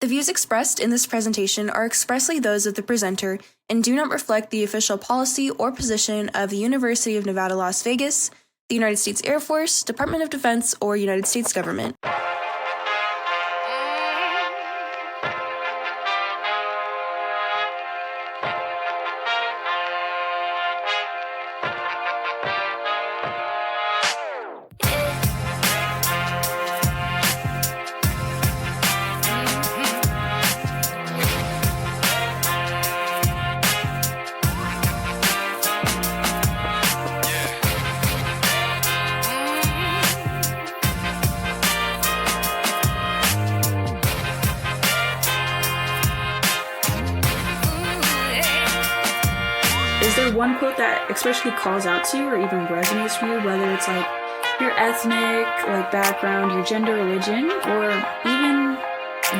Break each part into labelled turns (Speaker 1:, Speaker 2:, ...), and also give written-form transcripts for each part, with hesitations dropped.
Speaker 1: The views expressed in this presentation are expressly those of the presenter and do not reflect the official policy or position of the University of Nevada, Las Vegas, the United States Air Force, Department of Defense, or United States government.
Speaker 2: Is there one quote that especially calls out to you or even resonates for you, whether it's like your ethnic background, your gender, religion, or even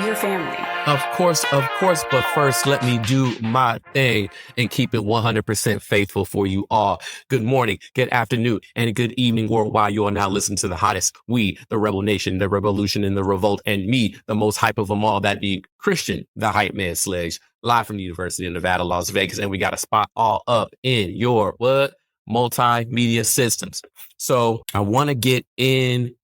Speaker 2: your family?
Speaker 3: Of course. But first, let me do my thing and keep it 100% faithful for you all. Good morning, good afternoon, and good evening worldwide. You are now listening to the hottest. We, the Rebel Nation, the revolution and the revolt, and me, the most hype of them all, that being Christian, the hype man Sledge, live from the University of Nevada, Las Vegas. And we got a spot all up in your multimedia systems. So I want to get into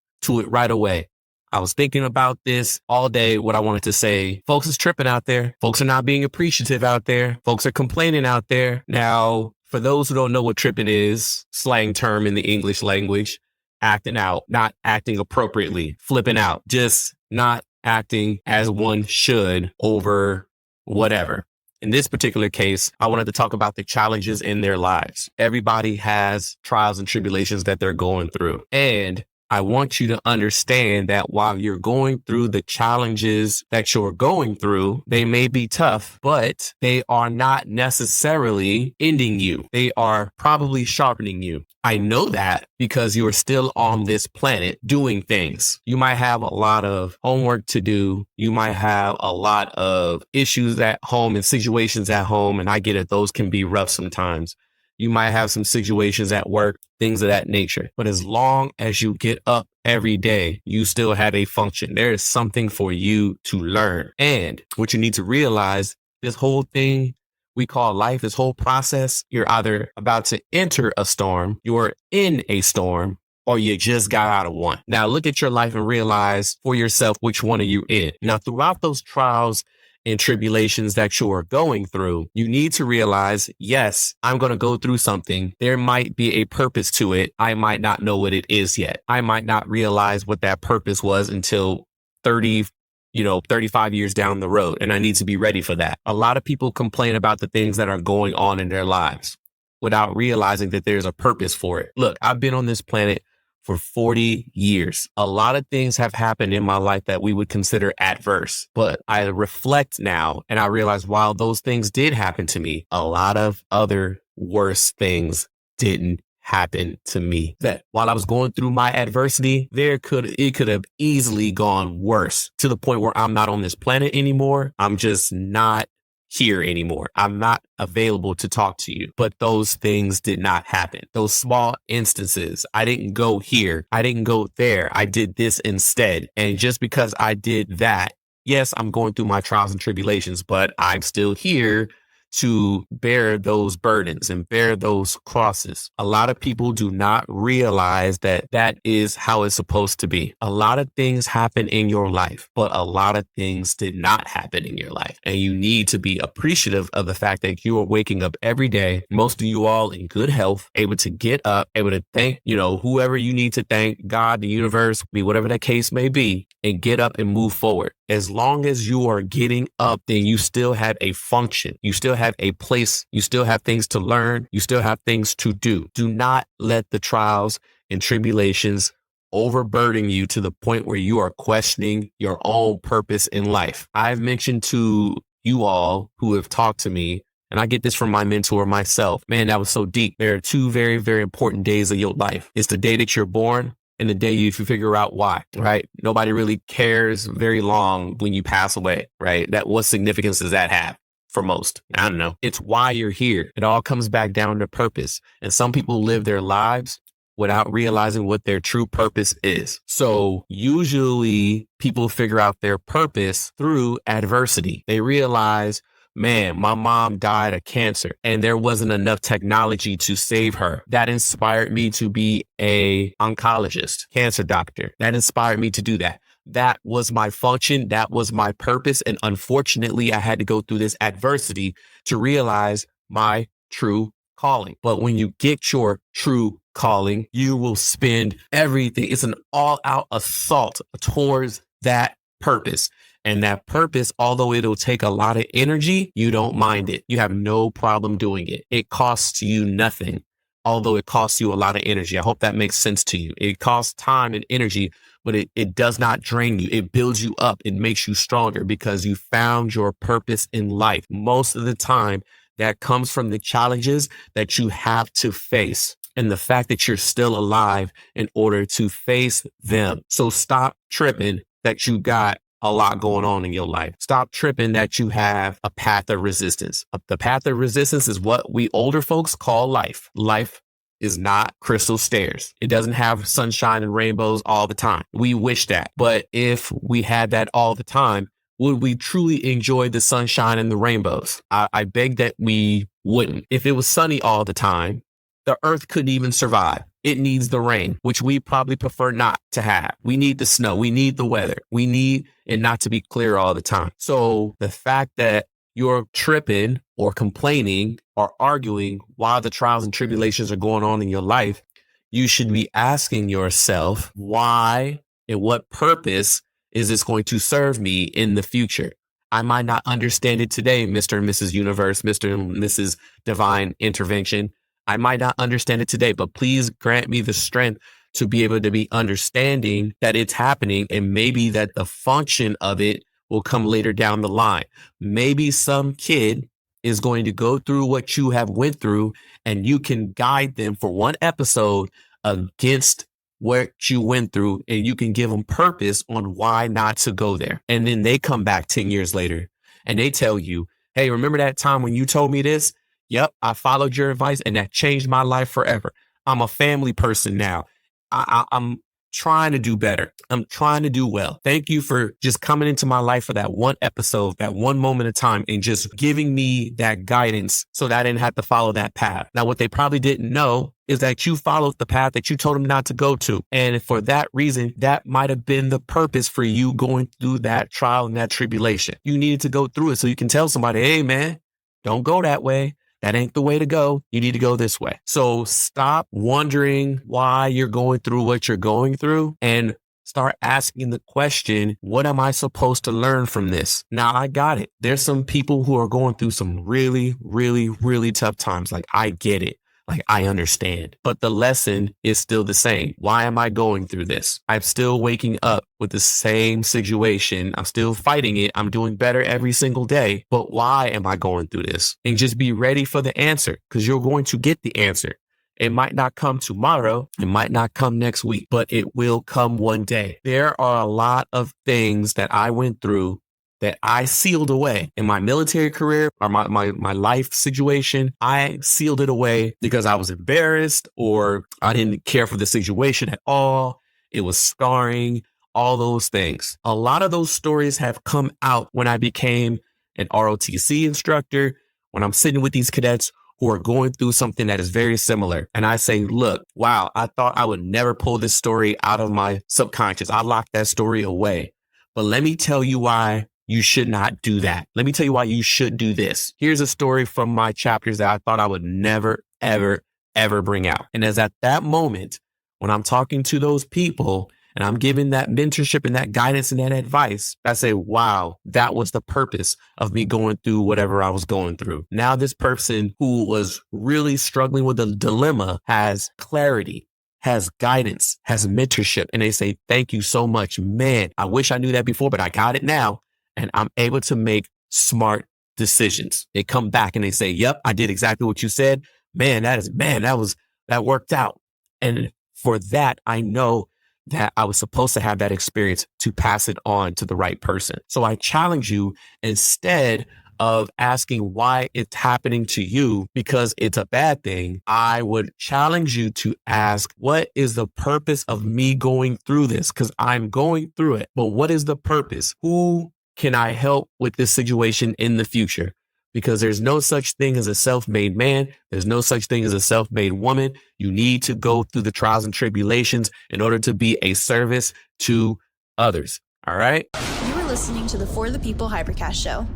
Speaker 3: it right away. I was thinking about this all day, what I wanted to say. Folks is tripping out there. Folks are not being appreciative out there. Folks are complaining out there. Now, for those who don't know what tripping is, slang term in the English language, acting out, not acting appropriately, flipping out, just not acting as one should over whatever. In this particular case, I wanted to talk about the challenges in their lives. Everybody has trials and tribulations that they're going through. And I want you to understand that while you're going through the challenges that you're going through, they may be tough, but they are not necessarily ending you. They are probably sharpening you. I know that because you are still on this planet doing things. You might have a lot of homework to do. You might have a lot of issues at home and situations at home. And I get it. Those can be rough sometimes. You might have some situations at work, things of that nature. But as long as you get up every day, you still have a function. There is something for you to learn. And what you need to realize, this whole thing we call life, this whole process, you're either about to enter a storm, you're in a storm, or you just got out of one. Now look at your life and realize for yourself which one are you in. Now throughout those trials and tribulations that you are going through, you need to realize, yes, I'm going to go through something. There might be a purpose to it. I might not know what it is yet. I might not realize what that purpose was until 35 years down the road. And I need to be ready for that. A lot of people complain about the things that are going on in their lives without realizing that there's a purpose for it. Look, I've been on this planet for 40 years. A lot of things have happened in my life that we would consider adverse, but I reflect now and I realize while those things did happen to me, a lot of other worse things didn't happen to me. That while I was going through my adversity, it could have easily gone worse to the point where I'm not on this planet anymore. I'm just not here anymore. I'm not available to talk to you. But those things did not happen. Those small instances, I didn't go here. I didn't go there. I did this instead. And just because I did that, yes, I'm going through my trials and tribulations, but I'm still here to bear those burdens and bear those crosses. A lot of people do not realize that that is how it's supposed to be. A lot of things happen in your life, but a lot of things did not happen in your life. And you need to be appreciative of the fact that you are waking up every day, most of you all in good health, able to get up, able to thank, whoever you need to thank, God, the universe, whatever the case may be, and get up and move forward. As long as you are getting up, then you still have a function. You still have a place. You still have things to learn. You still have things to do. Do not let the trials and tribulations overburden you to the point where you are questioning your own purpose in life. I've mentioned to you all who have talked to me, and I get this from my mentor myself. Man, that was so deep. There are two very, very important days of your life. It's the day that you're born and the day you figure out why, right? Nobody really cares very long when you pass away, right? What significance does that have for most? I don't know. It's why you're here. It all comes back down to purpose. And some people live their lives without realizing what their true purpose is. So usually people figure out their purpose through adversity. They realize, man, my mom died of cancer and there wasn't enough technology to save her. That inspired me to be a oncologist, cancer doctor. That inspired me to do that. That was my function. That was my purpose. And unfortunately, I had to go through this adversity to realize my true calling. But when you get your true calling, you will spend everything. It's an all-out assault towards that purpose. And that purpose, although it'll take a lot of energy, you don't mind it. You have no problem doing it. It costs you nothing, although it costs you a lot of energy. I hope that makes sense to you. It costs time and energy, but it does not drain you. It builds you up. It makes you stronger because you found your purpose in life. Most of the time, that comes from the challenges that you have to face and the fact that you're still alive in order to face them. So stop tripping that you got a lot going on in your life. Stop tripping that you have a path of resistance. The path of resistance is what we older folks call life. Life is not crystal stairs. It doesn't have sunshine and rainbows all the time. We wish that. But if we had that all the time, would we truly enjoy the sunshine and the rainbows? I beg that we wouldn't. If it was sunny all the time, the earth couldn't even survive. It needs the rain, which we probably prefer not to have. We need the snow. We need the weather. We need it not to be clear all the time. So the fact that you're tripping or complaining or arguing while the trials and tribulations are going on in your life, you should be asking yourself, why and what purpose is this going to serve me in the future? I might not understand it today, Mr. and Mrs. Universe, Mr. and Mrs. Divine Intervention. I might not understand it today, but please grant me the strength to be able to be understanding that it's happening, and maybe that the function of it will come later down the line. Maybe some kid is going to go through what you have went through, and you can guide them for one episode against what you went through, and you can give them purpose on why not to go there. And then they come back 10 years later and they tell you, hey, remember that time when you told me this? Yep, I followed your advice and that changed my life forever. I'm a family person now. I'm trying to do better. I'm trying to do well. Thank you for just coming into my life for that one episode, that one moment of time, and just giving me that guidance so that I didn't have to follow that path. Now, what they probably didn't know is that you followed the path that you told them not to go to. And for that reason, that might have been the purpose for you going through that trial and that tribulation. You needed to go through it so you can tell somebody, hey, man, don't go that way. That ain't the way to go. You need to go this way. So stop wondering why you're going through what you're going through and start asking the question, what am I supposed to learn from this? Now, I got it. There's some people who are going through some really, really, really tough times. Like, I get it. Like, I understand. But the lesson is still the same. Why am I going through this? I'm still waking up with the same situation. I'm still fighting it. I'm doing better every single day. But why am I going through this? And just be ready for the answer, because you're going to get the answer. It might not come tomorrow. It might not come next week, but it will come one day. There are a lot of things that I went through that I sealed away in my military career or my life situation. I sealed it away because I was embarrassed or I didn't care for the situation at all. It was scarring, all those things. A lot of those stories have come out when I became an ROTC instructor, when I'm sitting with these cadets who are going through something that is very similar. And I say, look, wow, I thought I would never pull this story out of my subconscious. I locked that story away. But let me tell you why you should not do that. Let me tell you why you should do this. Here's a story from my chapters that I thought I would never, ever, ever bring out. And as at that moment, when I'm talking to those people and I'm giving that mentorship and that guidance and that advice, I say, wow, that was the purpose of me going through whatever I was going through. Now this person who was really struggling with a dilemma has clarity, has guidance, has mentorship. And they say, thank you so much. Man, I wish I knew that before, but I got it now. And I'm able to make smart decisions. They come back and they say, yep, I did exactly what you said. That worked out. And for that, I know that I was supposed to have that experience to pass it on to the right person. So I challenge you, instead of asking why it's happening to you because it's a bad thing, I would challenge you to ask, what is the purpose of me going through this? Because I'm going through it, but what is the purpose? Who can I help with this situation in the future? Because there's no such thing as a self-made man. There's no such thing as a self-made woman. You need to go through the trials and tribulations in order to be a service to others. All right?
Speaker 1: You are listening to the For the People Hypercast show.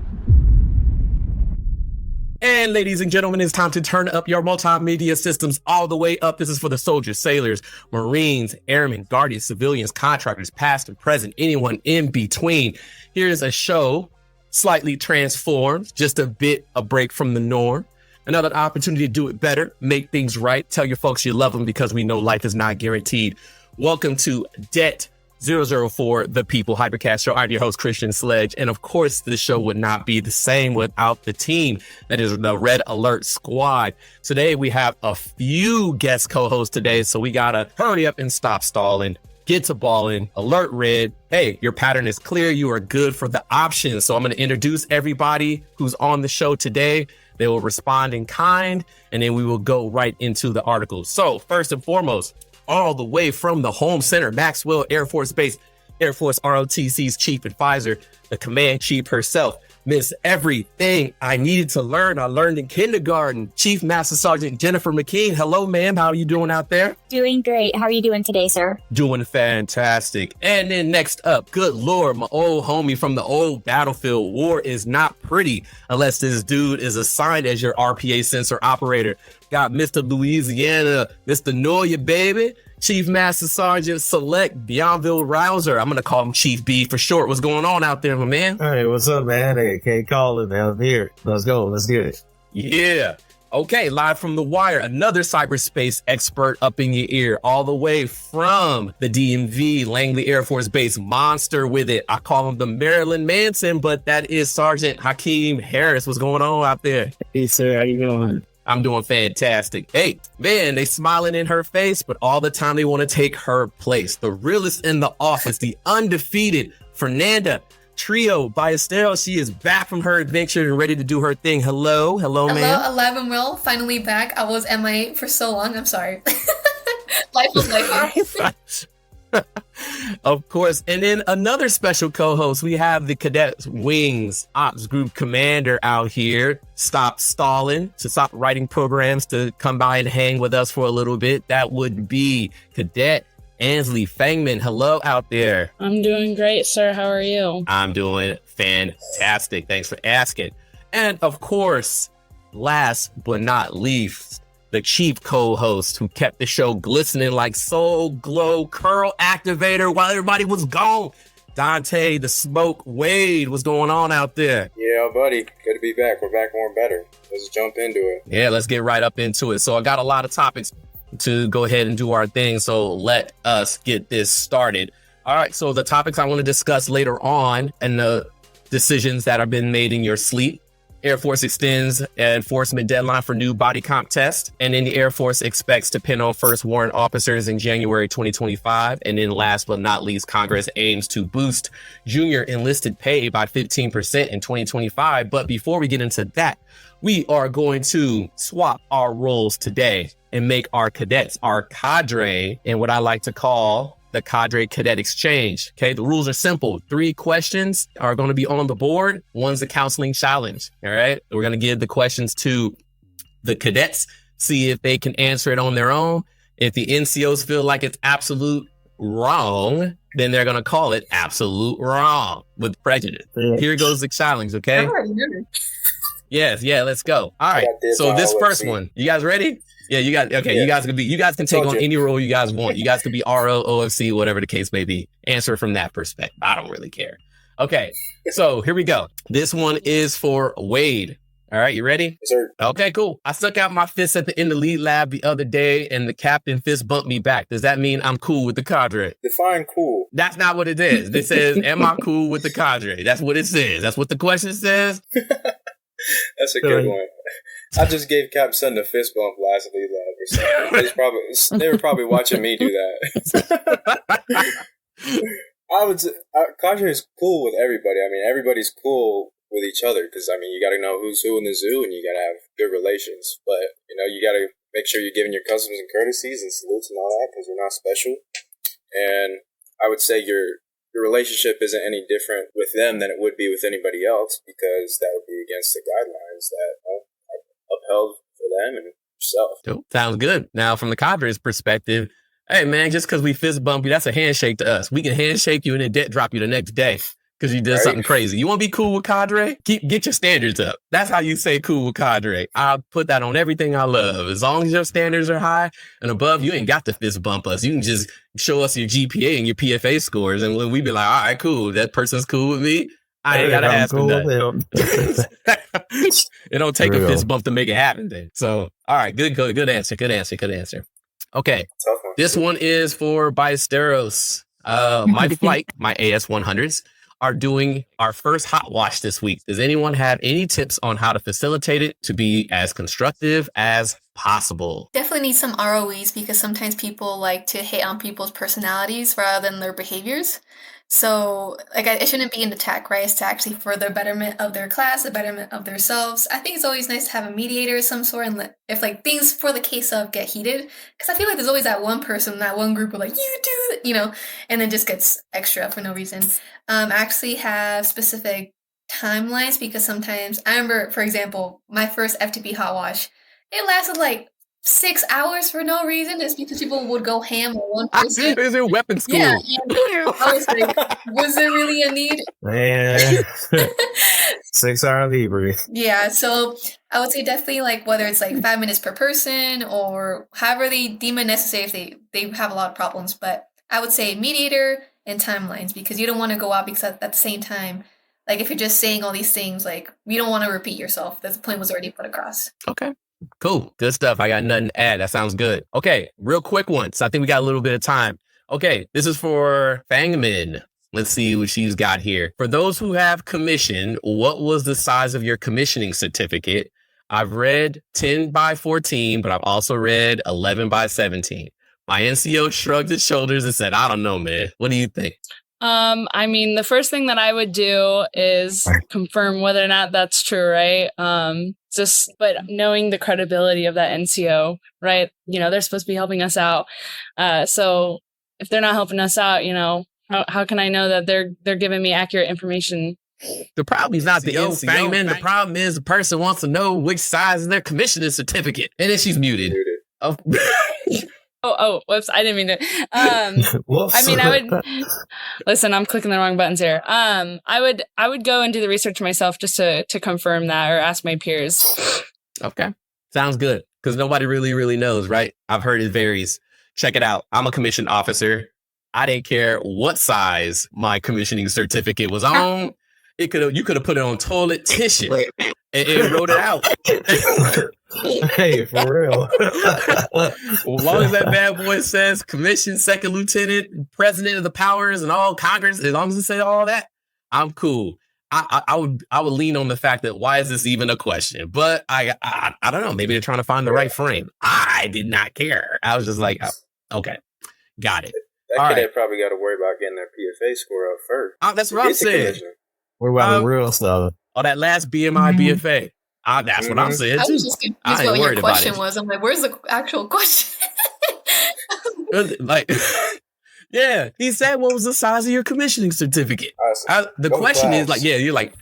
Speaker 3: And ladies and gentlemen, it's time to turn up your multimedia systems all the way up. This is for the soldiers, sailors, Marines, airmen, guardians, civilians, contractors, past and present, anyone in between. Here's a show slightly transformed, just a bit a break from the norm. Another opportunity to do it better, make things right. Tell your folks you love them because we know life is not guaranteed. Welcome to Det 004, The People Hypercast Show. I'm your host, Christian Sledge. And of course, the show would not be the same without the team that is the R.E.D Alert squad. Today, we have a few guest co-hosts today, so we gotta hurry up and stop stalling. Get to balling. Alert R.E.D. Hey, your pattern is clear. You are good for the options. So I'm going to introduce everybody who's on the show today. They will respond in kind, and then we will go right into the article. So first and foremost, all the way from the home center, Maxwell Air Force Base, Air Force ROTC's chief advisor, the command chief herself, Miss Everything I Needed to Learn, I Learned in Kindergarten, Chief Master Sergeant Jennifer McKean. Hello, ma'am. How are you doing out there?
Speaker 4: Doing great. How are you doing today, sir?
Speaker 3: Doing fantastic. And then next up, good Lord, my old homie from the old battlefield. War is not pretty unless this dude is assigned as your RPA sensor operator. Got Mr. Louisiana, Mr. Noya, baby. Chief Master Sergeant Select Bienville Rouser. I'm going to call him Chief B for short. What's going on out there, my man?
Speaker 5: Hey, what's up, man? Hey, can't call it, man. I'm here. Let's go. Let's get it.
Speaker 3: Yeah. Okay, live from the wire, another cyberspace expert up in your ear, all the way from the DMV, Langley Air Force Base, monster with it. I call him the Marilyn Manson, but that is Sergeant Hakeem Harris. What's going on out there?
Speaker 5: Hey, sir. How you doing?
Speaker 3: I'm doing fantastic. Hey, man, they smiling in her face, but all the time they want to take her place. The realest in the office, the undefeated Fernanda Trio Ballesteros. She is back from her adventure and ready to do her thing. Hello, ma'am.
Speaker 6: Hello, alive and well. Finally back. I was MIA for so long. I'm sorry. Life was life.
Speaker 3: Of course. And then another special co-host, we have the Cadets Wings Ops Group Commander out here. Stop stalling, to stop writing programs, to come by and hang with us for a little bit. That would be Cadet Ansley Fangman. Hello out there.
Speaker 7: I'm doing great, sir. How are you?
Speaker 3: I'm doing fantastic. Thanks for asking. And of course, last but not least, the chief co-host who kept the show glistening like Soul Glow Curl Activator while everybody was gone. Dante the Smoke Wade, what's going on out there?
Speaker 8: Yeah, buddy. Good to be back. We're back more and better. Let's jump into it.
Speaker 3: Yeah, let's get right up into it. So I got a lot of topics to go ahead and do our thing. So let us get this started. All right. So the topics I want to discuss later on and the decisions that have been made in your sleep. Air Force extends enforcement deadline for new body comp test. And then the Air Force expects to pin on first warrant officers in January 2025. And then last but not least, Congress aims to boost junior enlisted pay by 15% in 2025. But before we get into that, we are going to swap our roles today and make our cadets, our cadre, and what I like to call the cadre cadet exchange. Okay, the rules are simple. 3 questions are going to be on the board. One's a counseling challenge. All right, we're going to give the questions to the cadets, see if they can answer it on their own. If the NCOs feel like it's absolute wrong, then they're going to call it absolute wrong with prejudice. Here goes the challenge. Okay. Yes. Yeah. Let's go. All right. So this first one, you guys ready? Yeah, you guys. Okay, yeah. You guys can take on any role you guys want. You guys could be RO, OFC, whatever the case may be. Answer from that perspective. I don't really care. Okay, so here we go. This one is for Wade. All right, you ready?
Speaker 8: Yes, sir.
Speaker 3: Okay, cool. I stuck out my fist at the end of lead lab the other day, and the captain fist bumped me back. Does that mean I'm cool with the cadre?
Speaker 8: Define cool.
Speaker 3: That's not what it is. It says, am I cool with the cadre? That's what it says. That's what the question says.
Speaker 8: That's a good one. I just gave Cap Sutton a fist bump last lead lab or something. They were probably watching me do that. I would say cadre is cool with everybody. I mean, everybody's cool with each other, because I mean, you got to know who's who in the zoo, and you got to have good relations. But you got to make sure you're giving your customs and courtesies and salutes and all that, because you're not special. And I would say your relationship isn't any different with them than it would be with anybody else, because that would be against the guidelines that are upheld for them and yourself.
Speaker 3: Cool. Sounds good. Now, from the cadre's perspective, hey, man, just because we fist bump you, that's a handshake to us. We can handshake you and then debt drop you the next day because you did something crazy. You want to be cool with cadre? Get your standards up. That's how you say cool with cadre. I'll put that on everything I love. As long as your standards are high and above, you ain't got to fist bump us. You can just show us your GPA and your PFA scores, and we be like, all right, cool. That person's cool with me. I ain't got to ask them that. It don't take a fist bump to make it happen then. So, all right, good answer. Okay, this one is for Ballesteros. My flight, my AS-100s, are doing our first hot wash this week. Does anyone have any tips on how to facilitate it to be as constructive as possible?
Speaker 6: Definitely need some ROEs, because sometimes people like to hit on people's personalities rather than their behaviors. So, like, it shouldn't be an attack, right? It's to actually for the betterment of their class, the betterment of themselves. I think it's always nice to have a mediator of some sort, and if, like, things for the case of get heated, because I feel like there's always that one person, that one group of, like, you do it, and then just gets extra for no reason. Actually have specific timelines, because sometimes, I remember, for example, my first FTP hot wash, it lasted, like, 6 hours for no reason. It's because people would go ham on one person.
Speaker 3: It was in weapons school.
Speaker 6: Yeah, I was like, was there really a need?
Speaker 5: Man, 6 hour Libra.
Speaker 6: Yeah, so I would say definitely, like, whether it's like 5 minutes per person or however they deem it necessary, if they have a lot of problems. But I would say mediator and timelines, because you don't want to go out, because at the same time, like, if you're just saying all these things, like, you don't want to repeat yourself. The point was already put across.
Speaker 3: Okay. Cool. Good stuff. I got nothing to add. That sounds good. Okay. Real quick one. So I think we got a little bit of time. Okay. This is for Fangmin. Let's see what she's got here. For those who have commissioned, what was the size of your commissioning certificate? I've read 10 by 14, but I've also read 11 by 17. My NCO shrugged his shoulders and said, I don't know, man. What do you think?
Speaker 7: I mean, the first thing that I would do is confirm whether or not that's true, right? But knowing the credibility of that NCO, right? They're supposed to be helping us out. So if they're not helping us out, how can I know that they're giving me accurate information?
Speaker 3: The problem is not the NCO, man. The problem is the person wants to know which size is their commissioning certificate. And then she's muted. Oh.
Speaker 7: Oh, whoops. I didn't mean to. I mean, I would listen, I'm clicking the wrong buttons here. I would go and do the research myself just to confirm that, or ask my peers.
Speaker 3: Okay. Sounds good. Because nobody really knows, right? I've heard it varies. Check it out. I'm a commissioned officer. I didn't care what size my commissioning certificate was on. You could have put it on toilet tissue and it wrote it out.
Speaker 5: Hey, for real.
Speaker 3: As long as that bad boy says commissioned second lieutenant, president of the powers and all Congress, as long as it say all that, I'm cool. I would lean on the fact that why is this even a question? But I don't know. Maybe they're trying to find the right frame. I did not care. I was just like, oh, okay, got it.
Speaker 8: That cadet probably got to worry about getting their PFA score up first.
Speaker 3: That's what I'm saying.
Speaker 5: What about the real stuff?
Speaker 3: Oh, that last BMI BFA. That's what I'm saying, too.
Speaker 6: I was just confused what your question was. I'm like, where's the actual question?
Speaker 3: Like, yeah, he said, what was the size of your commissioning certificate? The question is like, yeah, you're like,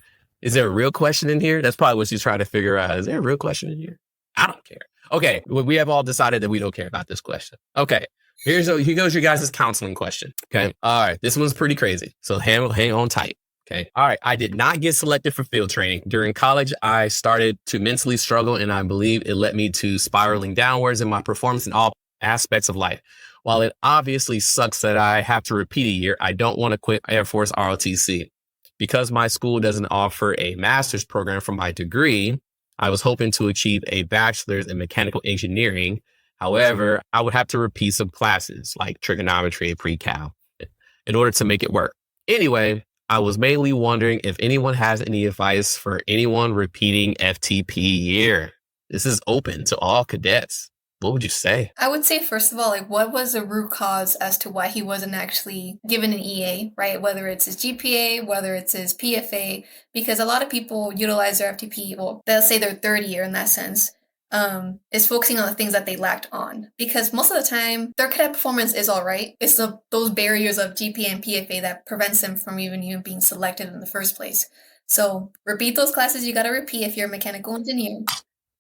Speaker 3: is there a real question in here? That's probably what she's trying to figure out. Is there a real question in here? I don't care. Okay, we have all decided that we don't care about this question. Okay, here goes your guys' counseling question. Okay, all right, this one's pretty crazy, so hang on tight. Okay. All right. I did not get selected for field training. During college, I started to mentally struggle, and I believe it led me to spiraling downwards in my performance in all aspects of life. While it obviously sucks that I have to repeat a year, I don't want to quit Air Force ROTC. Because my school doesn't offer a master's program for my degree, I was hoping to achieve a bachelor's in mechanical engineering. However, I would have to repeat some classes like trigonometry and pre-cal in order to make it work. Anyway, I was mainly wondering if anyone has any advice for anyone repeating FTP year. This is open to all cadets. what would you say?
Speaker 6: I would say, first of all, like, what was the root cause as to why he wasn't actually given an EA, right? Whether it's his GPA, whether it's his PFA, because a lot of people utilize their FTP, well, they'll say their third year in that sense, is focusing on the things that they lacked on. Because most of the time, their cadet performance is all right. It's those barriers of GPA and PFA that prevents them from even being selected in the first place. So repeat those classes you got to repeat if you're a mechanical engineer.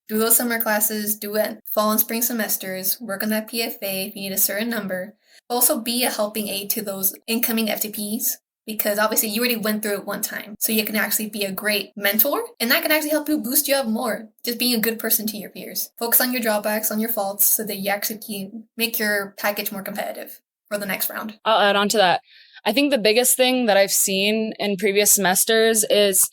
Speaker 6: Do those summer classes, do it fall and spring semesters, work on that PFA if you need a certain number. Also be a helping aid to those incoming FTPs, because obviously you already went through it one time. So you can actually be a great mentor, and that can actually help you boost you up more. Just being a good person to your peers. Focus on your drawbacks, on your faults, so that you actually can make your package more competitive for the next round.
Speaker 7: I'll add on to that. I think the biggest thing that I've seen in previous semesters is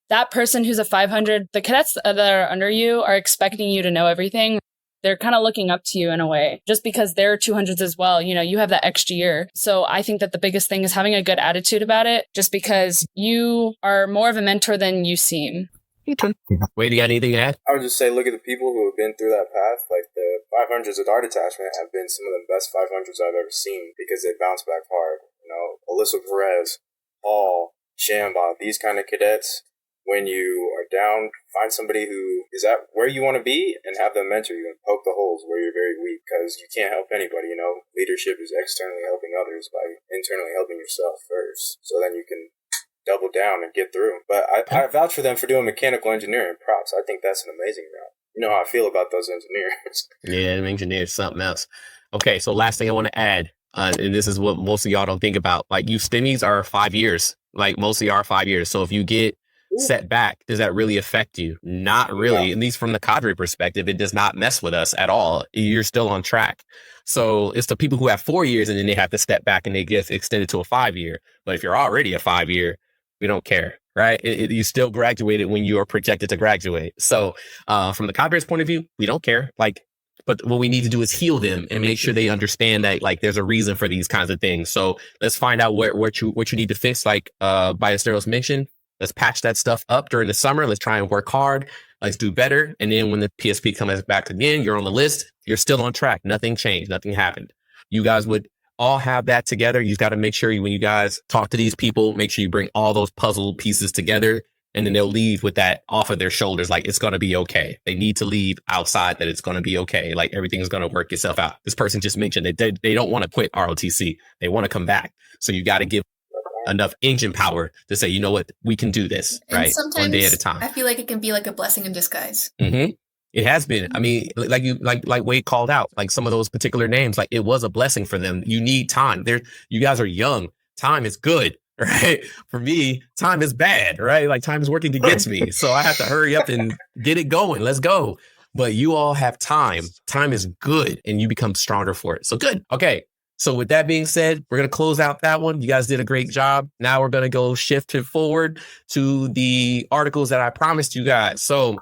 Speaker 7: that person who's a 500, the cadets that are under you are expecting you to know everything. They're kind of looking up to you in a way, just because they're 200s as well. You have that extra year. So I think that the biggest thing is having a good attitude about it, just because you are more of a mentor than you seem.
Speaker 3: Wait, you got anything to add?
Speaker 8: I would just say, look at the people who have been through that path. Like the 500s at our detachment have been some of the best 500s I've ever seen because they bounce back hard. Alyssa Perez, Paul, Shamba, these kind of cadets. When you are down, find somebody who is at where you want to be and have them mentor you and poke the holes where you're very weak, because you can't help anybody. Leadership is externally helping others by internally helping yourself first. So then you can double down and get through. But I vouch for them for doing mechanical engineering. Props. I think that's an amazing route. You know how I feel about those engineers.
Speaker 3: Yeah, engineers, something else. Okay, so last thing I want to add, and this is what most of y'all don't think about. Like, you STEMIs are 5 years. Like, most of y'all are 5 years. So if you get set back, does that really affect you? Not really. Yeah. At least from the cadre perspective, it does not mess with us at all. You're still on track. So it's the people who have 4 years and then they have to step back and they get extended to a 5 year. But if you're already a 5 year, we don't care, right? You still graduated when you are projected to graduate. So from the cadre's point of view, we don't care. But what we need to do is heal them and make sure they understand that there's a reason for these kinds of things. So let's find out what you need to fix. Ballesteros mentioned, let's patch that stuff up during the summer. Let's try and work hard. Let's do better. And then when the PSP comes back again, you're on the list. You're still on track. Nothing changed. Nothing happened. You guys would all have that together. You've got to make sure when you guys talk to these people, make sure you bring all those puzzle pieces together. And then they'll leave with that off of their shoulders. It's going to be okay. They need to leave outside that it's going to be okay. Everything's going to work itself out. This person just mentioned that they don't want to quit ROTC. They want to come back. So you got to give enough engine power to say, you know what, we can do this, and right? One day at a time.
Speaker 6: I feel like it can be like a blessing in disguise.
Speaker 3: Mm-hmm. It has been. I mean, like Wade called out, some of those particular names, it was a blessing for them. You need time. You guys are young. Time is good, right? For me, time is bad, right? Time is working against me. So I have to hurry up and get it going. Let's go. But you all have time. Time is good and you become stronger for it. So good. Okay. So with that being said, we're going to close out that one. You guys did a great job. Now we're going to go shift it forward to the articles that I promised you guys. So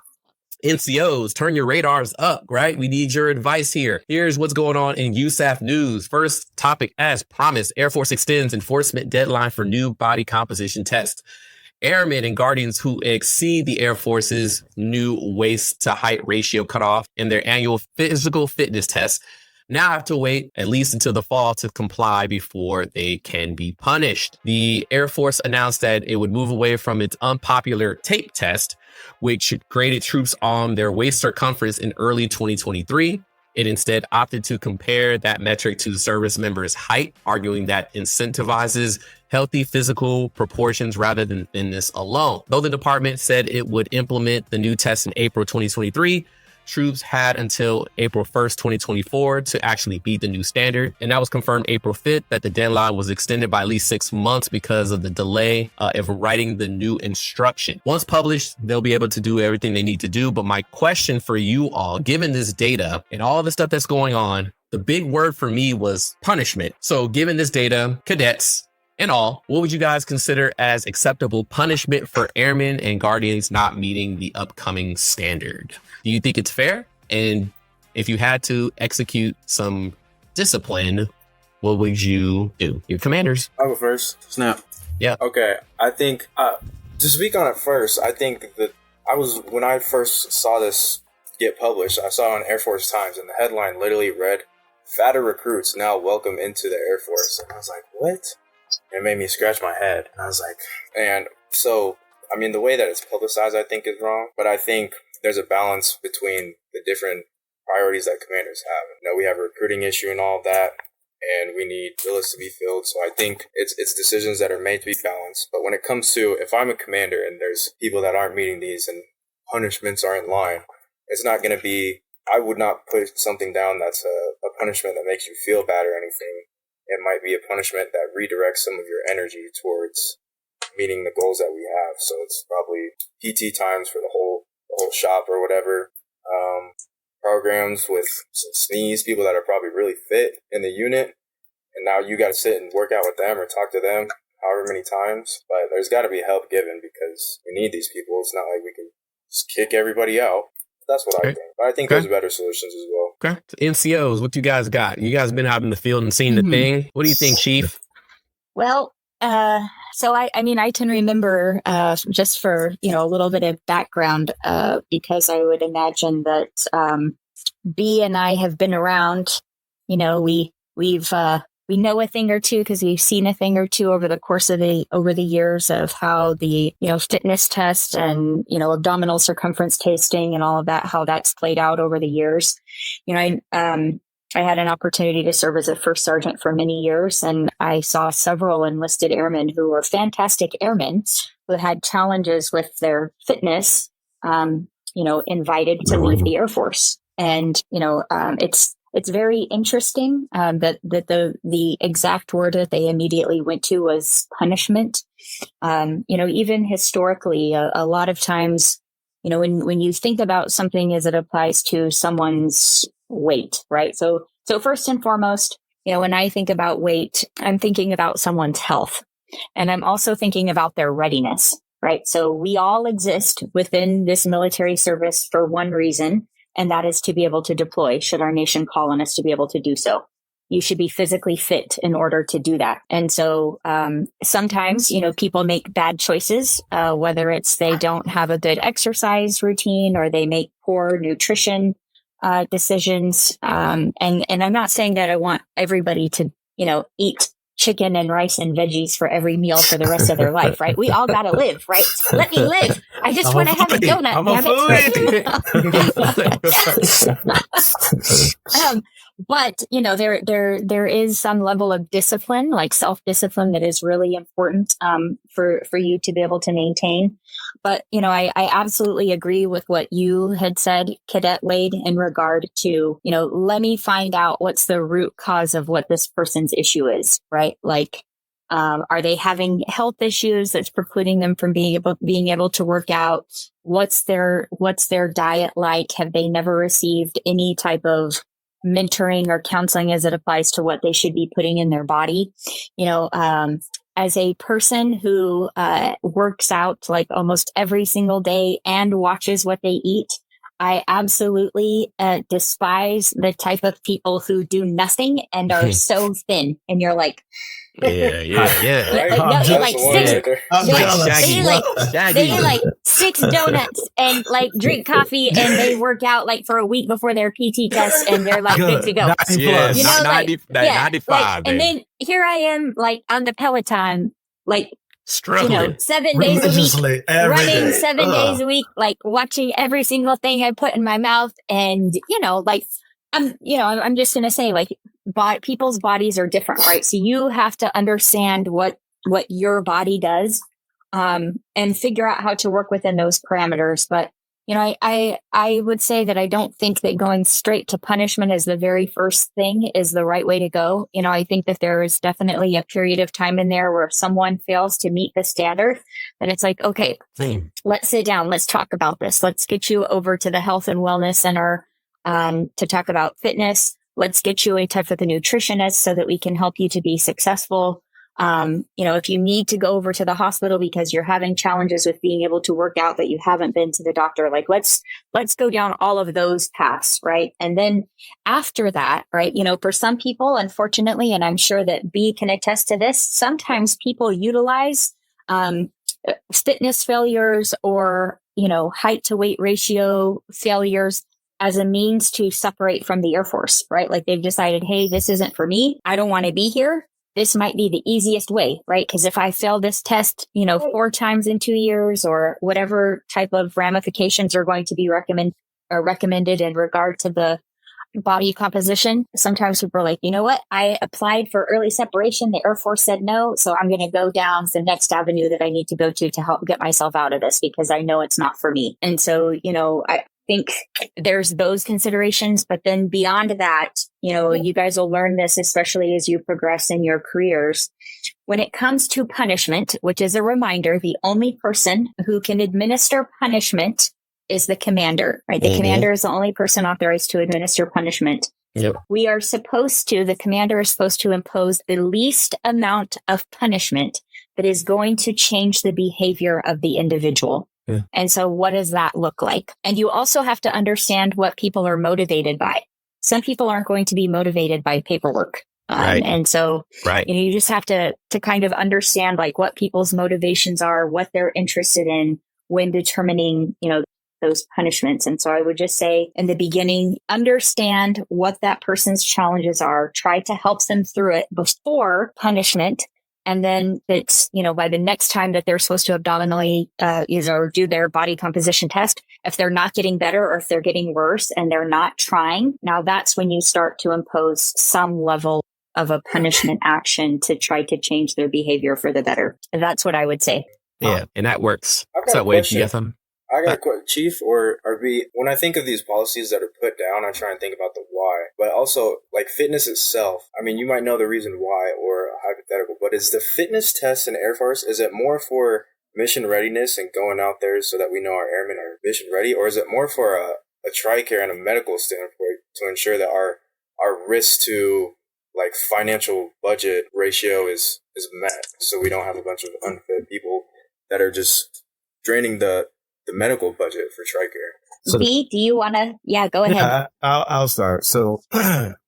Speaker 3: NCOs, turn your radars up, right? We need your advice here. Here's what's going on in USAF news. First topic, as promised, Air Force extends enforcement deadline for new body composition test. Airmen and Guardians who exceed the Air Force's new waist to height ratio cutoff in their annual physical fitness test now have to wait at least until the fall to comply before they can be punished. The Air Force announced that it would move away from its unpopular tape test, which graded troops on their waist circumference in early 2023. It instead opted to compare that metric to the service member's height, arguing that incentivizes healthy physical proportions rather than thinness alone. Though the department said it would implement the new test in April 2023, troops had until April 1st, 2024 to actually beat the new standard. And that was confirmed April 5th that the deadline was extended by at least 6 months because of the delay of writing the new instruction. Once published, they'll be able to do everything they need to do. But my question for you all, given this data and all the stuff that's going on, the big word for me was punishment. So given this data, cadets and all, what would you guys consider as acceptable punishment for airmen and guardians not meeting the upcoming standard? Do you think it's fair? And if you had to execute some discipline, what would you do? Your commanders.
Speaker 8: I'll go first. Snap.
Speaker 3: Yeah.
Speaker 8: Okay. I think to speak on it first, I think that when I first saw this get published. I saw it on Air Force Times, and the headline literally read, "Fatter recruits now welcome into the Air Force." And I was like, what? It made me scratch my head. And I was like, and so, I mean, the way that it's publicized, I think, is wrong. But I think there's a balance between the different priorities that commanders have. You know, we have a recruiting issue and all of that, and we need billets to be filled. So I think it's decisions that are made to be balanced. But when it comes to, if I'm a commander and there's people that aren't meeting these and punishments are in line, it's not going to be, I would not put something down that's a punishment that makes you feel bad or anything. It might be a punishment that redirects some of your energy towards meeting the goals that we have. So it's probably PT times for the whole shop or whatever. Programs with some sneeze, people that are probably really fit in the unit. And now you got to sit and work out with them or talk to them however many times. But there's got to be help given because we need these people. It's not like we can just kick everybody out. That's what I think. But I think there's better solutions as well.
Speaker 3: Okay. NCOs, what you guys got? You guys been out in the field and seen the thing. What do you think, Chief?
Speaker 4: Well, so I mean, I can remember, just for, a little bit of background, because I would imagine that, B and I have been around, we know a thing or two because we've seen a thing or two over the course of over the years of how the, fitness test and, abdominal circumference tasting and all of that, how that's played out over the years. I had an opportunity to serve as a first sergeant for many years, and I saw several enlisted airmen who were fantastic airmen who had challenges with their fitness, invited to leave the Air Force. And, it's very interesting that the exact word that they immediately went to was punishment. Even historically, a lot of times, when you think about something as it applies to someone's weight, right? So first and foremost, when I think about weight, I'm thinking about someone's health, and I'm also thinking about their readiness, right? So we all exist within this military service for one reason, and that is to be able to deploy should our nation call on us to be able to do so. You should be physically fit in order to do that. And so sometimes, people make bad choices, whether it's they don't have a good exercise routine or they make poor nutrition decisions. And I'm not saying that I want everybody to, eat chicken and rice and veggies for every meal for the rest of their life, right? We all got to live, right? Let me live. I just want to have a donut. But, there is some level of discipline, like self-discipline, that is really important for you to be able to maintain. But, I absolutely agree with what you had said, Cadet Wade, in regard to, let me find out what's the root cause of what this person's issue is, right? Like, are they having health issues that's precluding them from being able to work out? What's their diet like? Have they never received any type of mentoring or counseling as it applies to what they should be putting in their body? As a person who works out like almost every single day and watches what they eat, I absolutely despise the type of people who do nothing and are so thin. And you're like,
Speaker 3: yeah.
Speaker 4: They eat like 6 donuts and like drink coffee and they work out like for a week before their PT test and they're like good to go.
Speaker 3: 95.
Speaker 4: And then here I am like on the Peloton, like
Speaker 3: struggling,
Speaker 4: 7 days a week, running 7 days a week, like watching every single thing I put in my mouth. And, I'm just going to say, like, people's bodies are different, right? So you have to understand what your body does, and figure out how to work within those parameters. But, I would say that I don't think that going straight to punishment as the very first thing is the right way to go. I think that there is definitely a period of time in there where if someone fails to meet the standard, then it's like, okay, let's sit down. Let's talk about this. Let's get you over to the Health and Wellness Center to talk about fitness. Let's get you in touch with a nutritionist so that we can help you to be successful. If you need to go over to the hospital because you're having challenges with being able to work out, but you haven't been to the doctor, like let's go down all of those paths, right? And then after that, right, for some people, unfortunately, and I'm sure that B can attest to this, sometimes people utilize fitness failures or, height to weight ratio failures as a means to separate from the Air Force, right? Like they've decided, hey, this isn't for me. I don't want to be here. This might be the easiest way, right? Because if I fail this test, 4 times in 2 years or whatever type of ramifications are going to be recommended in regard to the body composition, sometimes people are like, you know what? I applied for early separation. The Air Force said no. So I'm going to go down the next avenue that I need to go to help get myself out of this because I know it's not for me. And so, I think there's those considerations, but then beyond that, you guys will learn this, especially as you progress in your careers. When it comes to punishment, which is a reminder, the only person who can administer punishment is the commander, right? The commander is the only person authorized to administer punishment.
Speaker 3: Yep.
Speaker 4: The commander is supposed to impose the least amount of punishment that is going to change the behavior of the individual. Yeah. And so what does that look like? And you also have to understand what people are motivated by. Some people aren't going to be motivated by paperwork.
Speaker 3: Right.
Speaker 4: And so, you just have to kind of understand like what people's motivations are, what they're interested in when determining, those punishments. And so I would just say in the beginning, understand what that person's challenges are, try to help them through it before punishment. And then it's, by the next time that they're supposed to abdominally, do their body composition test, if they're not getting better or if they're getting worse and they're not trying, now that's when you start to impose some level of a punishment action to try to change their behavior for the better. And that's what I would say.
Speaker 3: Yeah, and that works.
Speaker 8: I've got a question. I got a question, Chief or RB. When I think of these policies that are put down, I try and think about the why, but also like fitness itself. I mean, you might know the reason why or hypothetical, but is the fitness test in Air Force, is it more for mission readiness and going out there so that we know our airmen are mission ready, or is it more for a TRICARE and a medical standpoint to ensure that our risk to like financial budget ratio is met, so we don't have a bunch of unfit people that are just draining the medical budget for TRICARE?
Speaker 4: So, V, do you want to? Yeah, go ahead.
Speaker 5: Yeah, I'll start. So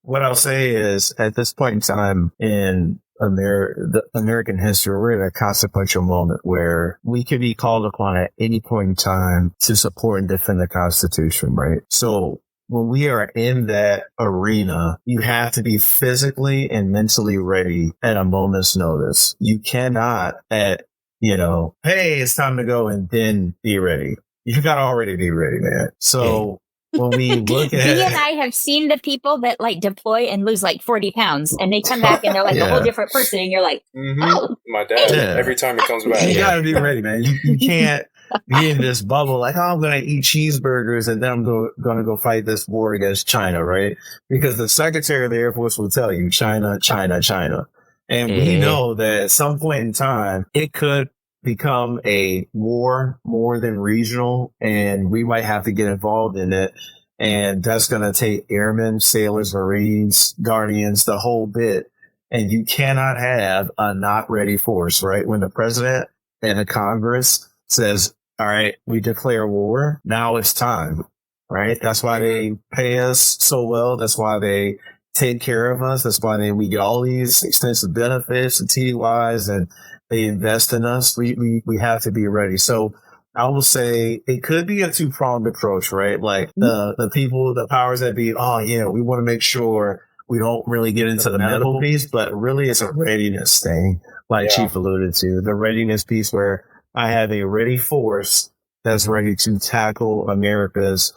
Speaker 5: what I'll say is at this point in time in American history, we're at a consequential moment where we could be called upon at any point in time to support and defend the Constitution, right? So when we are in that arena, you have to be physically and mentally ready at a moment's notice. You cannot hey, it's time to go and then be ready. You got to already be ready, man. So when we look at
Speaker 4: V and I have seen the people that like deploy and lose like 40 pounds and they come back and they're like a whole different person. And you're like, oh,
Speaker 8: my dad, every time he comes back.
Speaker 5: You got to be ready, man. You can't be in this bubble like, I'm going to eat cheeseburgers and then I'm going to go fight this war against China, right? Because the Secretary of the Air Force will tell you China, China, China. And we know that at some point in time, it could become a war more than regional, and we might have to get involved in it. And that's going to take airmen, sailors, Marines, Guardians, the whole bit. And you cannot have a not ready force, right? When the president and the Congress says, all right, we declare war, now it's time, right? That's why they pay us so well. That's why they take care of us. That's why we get all these extensive benefits and TDYs, and they invest in us. We have to be ready. So I will say it could be a two-pronged approach, right? Like the people, the powers that be, we want to make sure we don't really get into the medical piece, but really it's a readiness thing, like Chief alluded to, the readiness piece where I have a ready force that's ready to tackle America's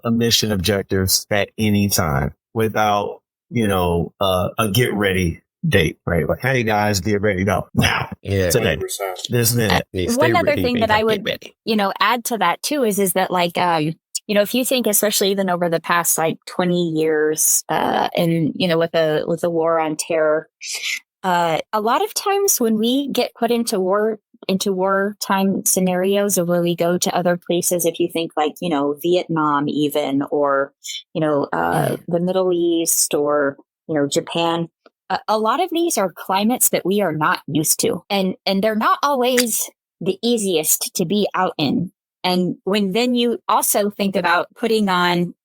Speaker 5: mission objectives at any time without a get ready date, right? Like, hey guys, get ready. No, now, today,
Speaker 8: 100%.
Speaker 5: this minute.
Speaker 4: One other thing that I would, add to that too is that like, if you think, especially even over the past like 20 years, and with the war on terror, a lot of times when we get put into wartime scenarios, or when we go to other places, if you think like, Vietnam even, or, the Middle East, or, Japan, a lot of these are climates that we are not used to. And they're not always the easiest to be out in. And when then you also think about putting on,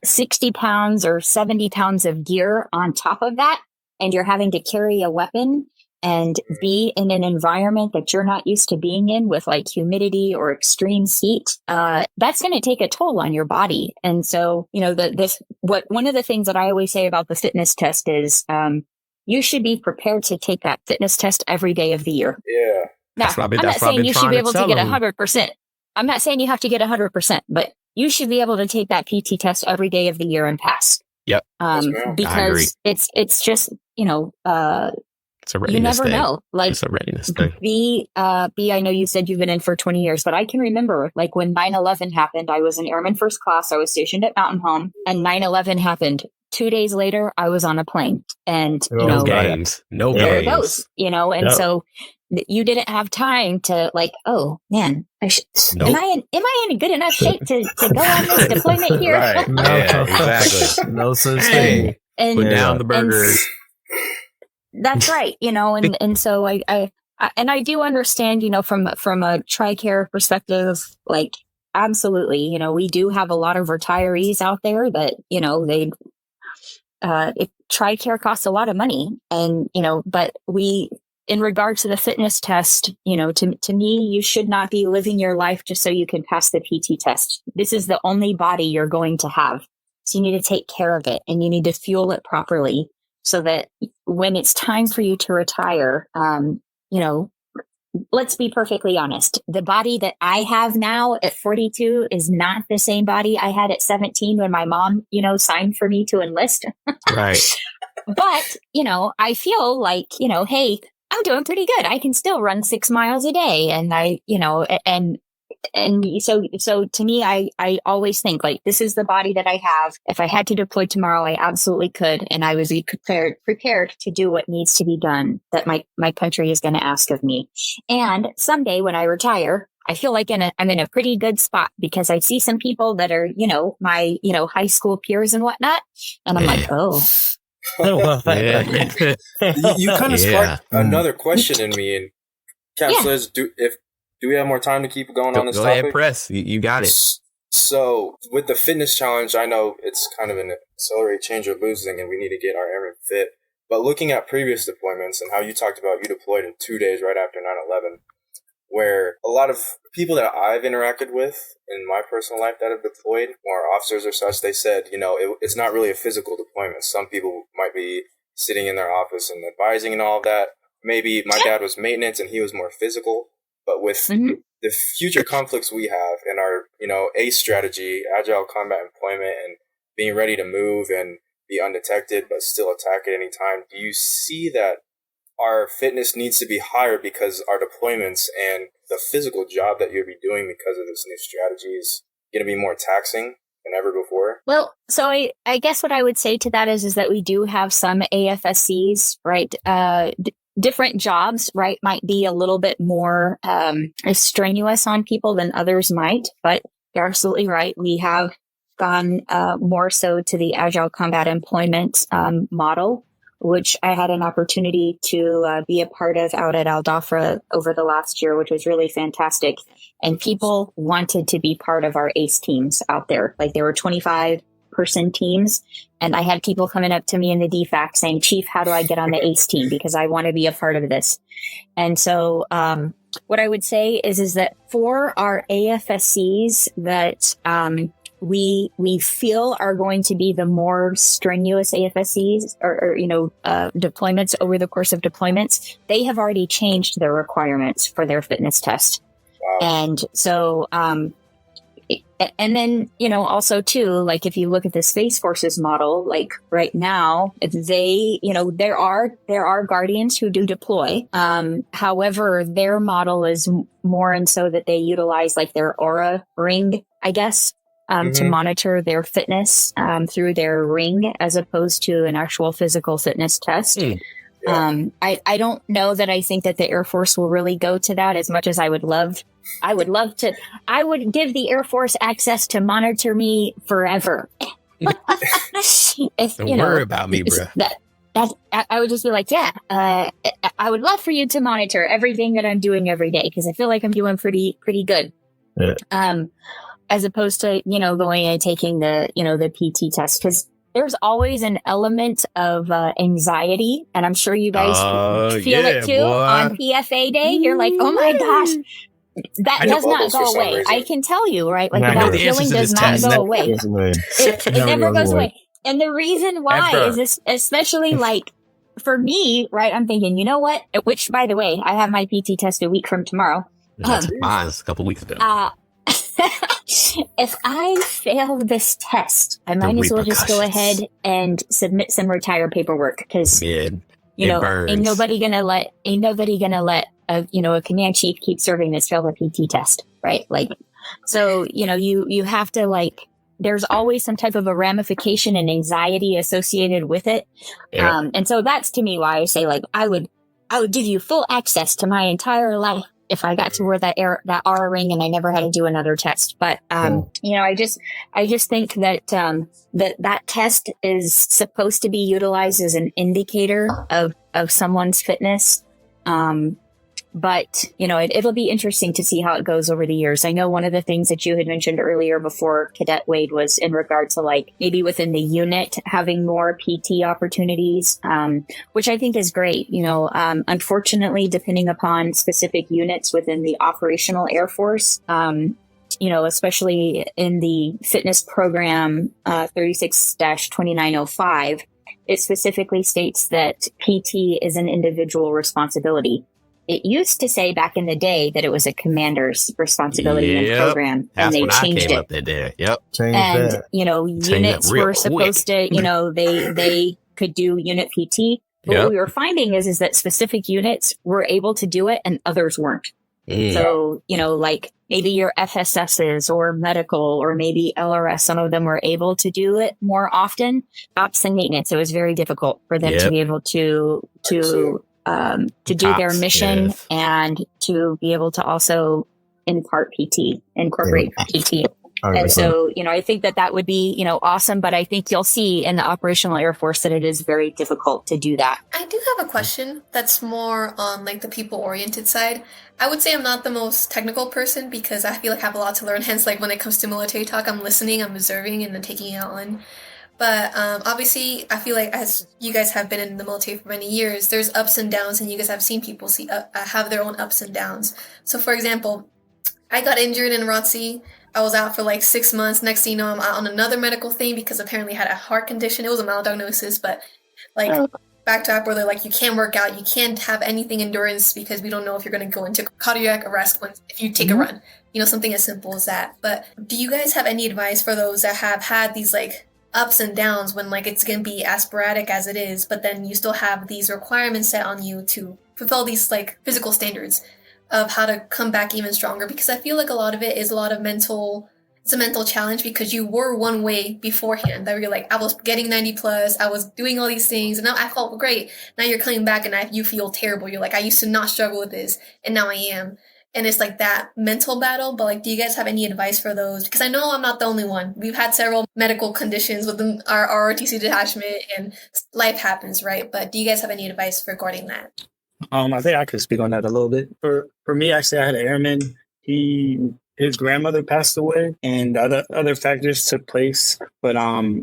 Speaker 4: 60 pounds or 70 pounds of gear on top of that, and you're having to carry a weapon, and be in an environment that you're not used to being in with like humidity or extreme heat, that's going to take a toll on your body. And so, you know, one of the things that I always say about the fitness test is, you should be prepared to take that fitness test every day of the year.
Speaker 8: Yeah.
Speaker 4: Now, I'm not saying you should be able to get 100%. I'm not saying you have to get 100%, but you should be able to take that PT test every day of the year and pass.
Speaker 3: Yep.
Speaker 4: Because it's just, you know,
Speaker 3: it's a readiness
Speaker 4: you never
Speaker 3: thing.
Speaker 4: know. Like,
Speaker 3: it's a readiness thing.
Speaker 4: B, I know you said you've been in for 20 years, but I can remember like when 9/11 happened, I was in Airman First Class. I was stationed at Mountain Home, and 9/11 happened. 2 days later, I was on a plane, and you know,
Speaker 3: games, no
Speaker 4: there
Speaker 3: games.
Speaker 4: it goes, you know, and so you didn't have time to like, oh man, am I in good enough shape to go on this deployment here?
Speaker 3: Right. Yeah, exactly.
Speaker 5: No such thing.
Speaker 4: And
Speaker 3: put down the burgers.
Speaker 4: That's right, you know, and so I do understand, you know, from a TRICARE perspective, like absolutely, you know, we do have a lot of retirees out there that, you know, TRICARE costs a lot of money, and you know, but in regards to the fitness test, you know, to me, you should not be living your life just so you can pass the PT test. This is the only body you're going to have. So you need to take care of it, and you need to fuel it properly so that when it's time for you to retire, you know, let's be perfectly honest. The body that I have now at 42 is not the same body I had at 17 when my mom, you know, signed for me to enlist.
Speaker 3: Right.
Speaker 4: But, you know, I feel like, you know, hey, I'm doing pretty good. I can still run 6 miles a day. And I, you know, and so to me, I always think like, this is the body that I have. If I had to deploy tomorrow, I absolutely could. And I was prepared to do what needs to be done that my country is going to ask of me. And someday when I retire, I feel like I'm in a pretty good spot, because I see some people that are, you know, my, you know, high school peers and whatnot. And I'm like, oh.
Speaker 8: You kind of sparked another question in me, and Cap says, do we have more time to keep going on this topic? Go
Speaker 3: ahead, press. You got it.
Speaker 8: So with the fitness challenge, I know it's kind of an accelerate, change, or lose thing, and we need to get our airmen fit. But looking at previous deployments and how you talked about you deployed in 2 days right after 9/11, where a lot of people that I've interacted with in my personal life that have deployed, more officers or such, they said, you know, it's not really a physical deployment. Some people might be sitting in their office and advising and all of that. Maybe my dad was maintenance and he was more physical. But with the future conflicts we have and our, you know, ACE strategy, agile combat employment, and being ready to move and be undetected but still attack at any time, do you see that our fitness needs to be higher because our deployments and the physical job that you'll be doing because of this new strategy is going to be more taxing than ever before?
Speaker 4: Well, so I guess what I would say to that is that we do have some AFSCs, right? Different jobs, right, might be a little bit more strenuous on people than others might, but you're absolutely right. We have gone more so to the agile combat employment model, which I had an opportunity to be a part of out at Al Dhafra over the last year, which was really fantastic. And people wanted to be part of our ACE teams out there. Like there were 25-person teams. And I had people coming up to me in the DFAC saying, Chief, how do I get on the ACE team? Because I want to be a part of this. And so what I would say is that for our AFSCs that we feel are going to be the more strenuous AFSCs or you know, deployments over the course of deployments, they have already changed their requirements for their fitness test. Wow. And so, and then, you know, also too, like if you look at the Space Forces model, like right now, they, you know, there are Guardians who do deploy. However, their model is more and so that they utilize like their aura ring, I guess, to monitor their fitness through their ring as opposed to an actual physical fitness test. Yeah. I don't know that I think that the Air Force will really go to that as much as I would love to. I would give the Air Force access to monitor me forever.
Speaker 3: Don't worry about me, bro.
Speaker 4: I would just be like, I would love for you to monitor everything that I'm doing every day because I feel like I'm doing pretty good. Yeah. As opposed to, you know, going and taking the, you know, the PT test. Because there's always an element of anxiety, and I'm sure you guys feel it too on PFA day. You're like, oh my gosh, that does not go away. I can tell you, right? Like that feeling does not go away. It never goes away. And the reason why is this, especially like for me, right? I'm thinking, you know what? Which, by the way, I have my PT test a week from tomorrow.
Speaker 3: Mine's a couple weeks ago.
Speaker 4: If I fail this test, I might as well just go ahead and submit some retire paperwork because ain't nobody gonna let a command chief keep serving this failed a PT test, right? Like, so you have to like. There's always some type of a ramification and anxiety associated with it, and so that's to me why I say like I would give you full access to my entire life if I got to wear that R ring and I never had to do another test. But, I just think that, that test is supposed to be utilized as an indicator of someone's fitness. But, it'll be interesting to see how it goes over the years. I know one of the things that you had mentioned earlier before Cadet Wade was in regard to like maybe within the unit having more PT opportunities, which I think is great. Unfortunately, depending upon specific units within the operational Air Force, especially in the fitness program 36-2905, it specifically states that PT is an individual responsibility. It used to say back in the day that it was a commander's responsibility in the program, and they changed it. And units were supposed to, they could do unit PT. But what we were finding is that specific units were able to do it, and others weren't. So like maybe your FSSs or medical or maybe LRS, some of them were able to do it more often. Ops and maintenance, it was very difficult for them to be able to do their mission and to be able to also incorporate PT. And so, I think that would be, awesome. But I think you'll see in the operational Air Force that it is very difficult to do that.
Speaker 6: I do have a question that's more on like the people-oriented side. I would say I'm not the most technical person because I feel like I have a lot to learn. Hence, like when it comes to military talk, I'm listening, I'm observing, and then taking it on. But obviously, I feel like as you guys have been in the military for many years, there's ups and downs, and you guys have seen people have their own ups and downs. So, for example, I got injured in ROTC. I was out for like 6 months. Next thing you know, I'm out on another medical thing because apparently I had a heart condition. It was a maldiagnosis, but like back to where they're like, you can't work out, you can't have anything endurance because we don't know if you're going to go into cardiac arrest if you take a run. Something as simple as that. But do you guys have any advice for those that have had these like ups and downs when like it's going to be as sporadic as it is, but then you still have these requirements set on you to fulfill these like physical standards of how to come back even stronger? Because I feel like a lot of it is a lot of it's a mental challenge because you were one way beforehand that you're like, I was getting 90 plus, I was doing all these things, and now I felt great. Now you're coming back and you feel terrible. You're like, I used to not struggle with this, and now I am. And it's like that mental battle. But like, do you guys have any advice for those? Because I know I'm not the only one. We've had several medical conditions within our ROTC detachment, and life happens, right? But do you guys have any advice regarding that?
Speaker 9: I think I could speak on that a little bit. For me, actually, I had an airman. His grandmother passed away, and other factors took place. But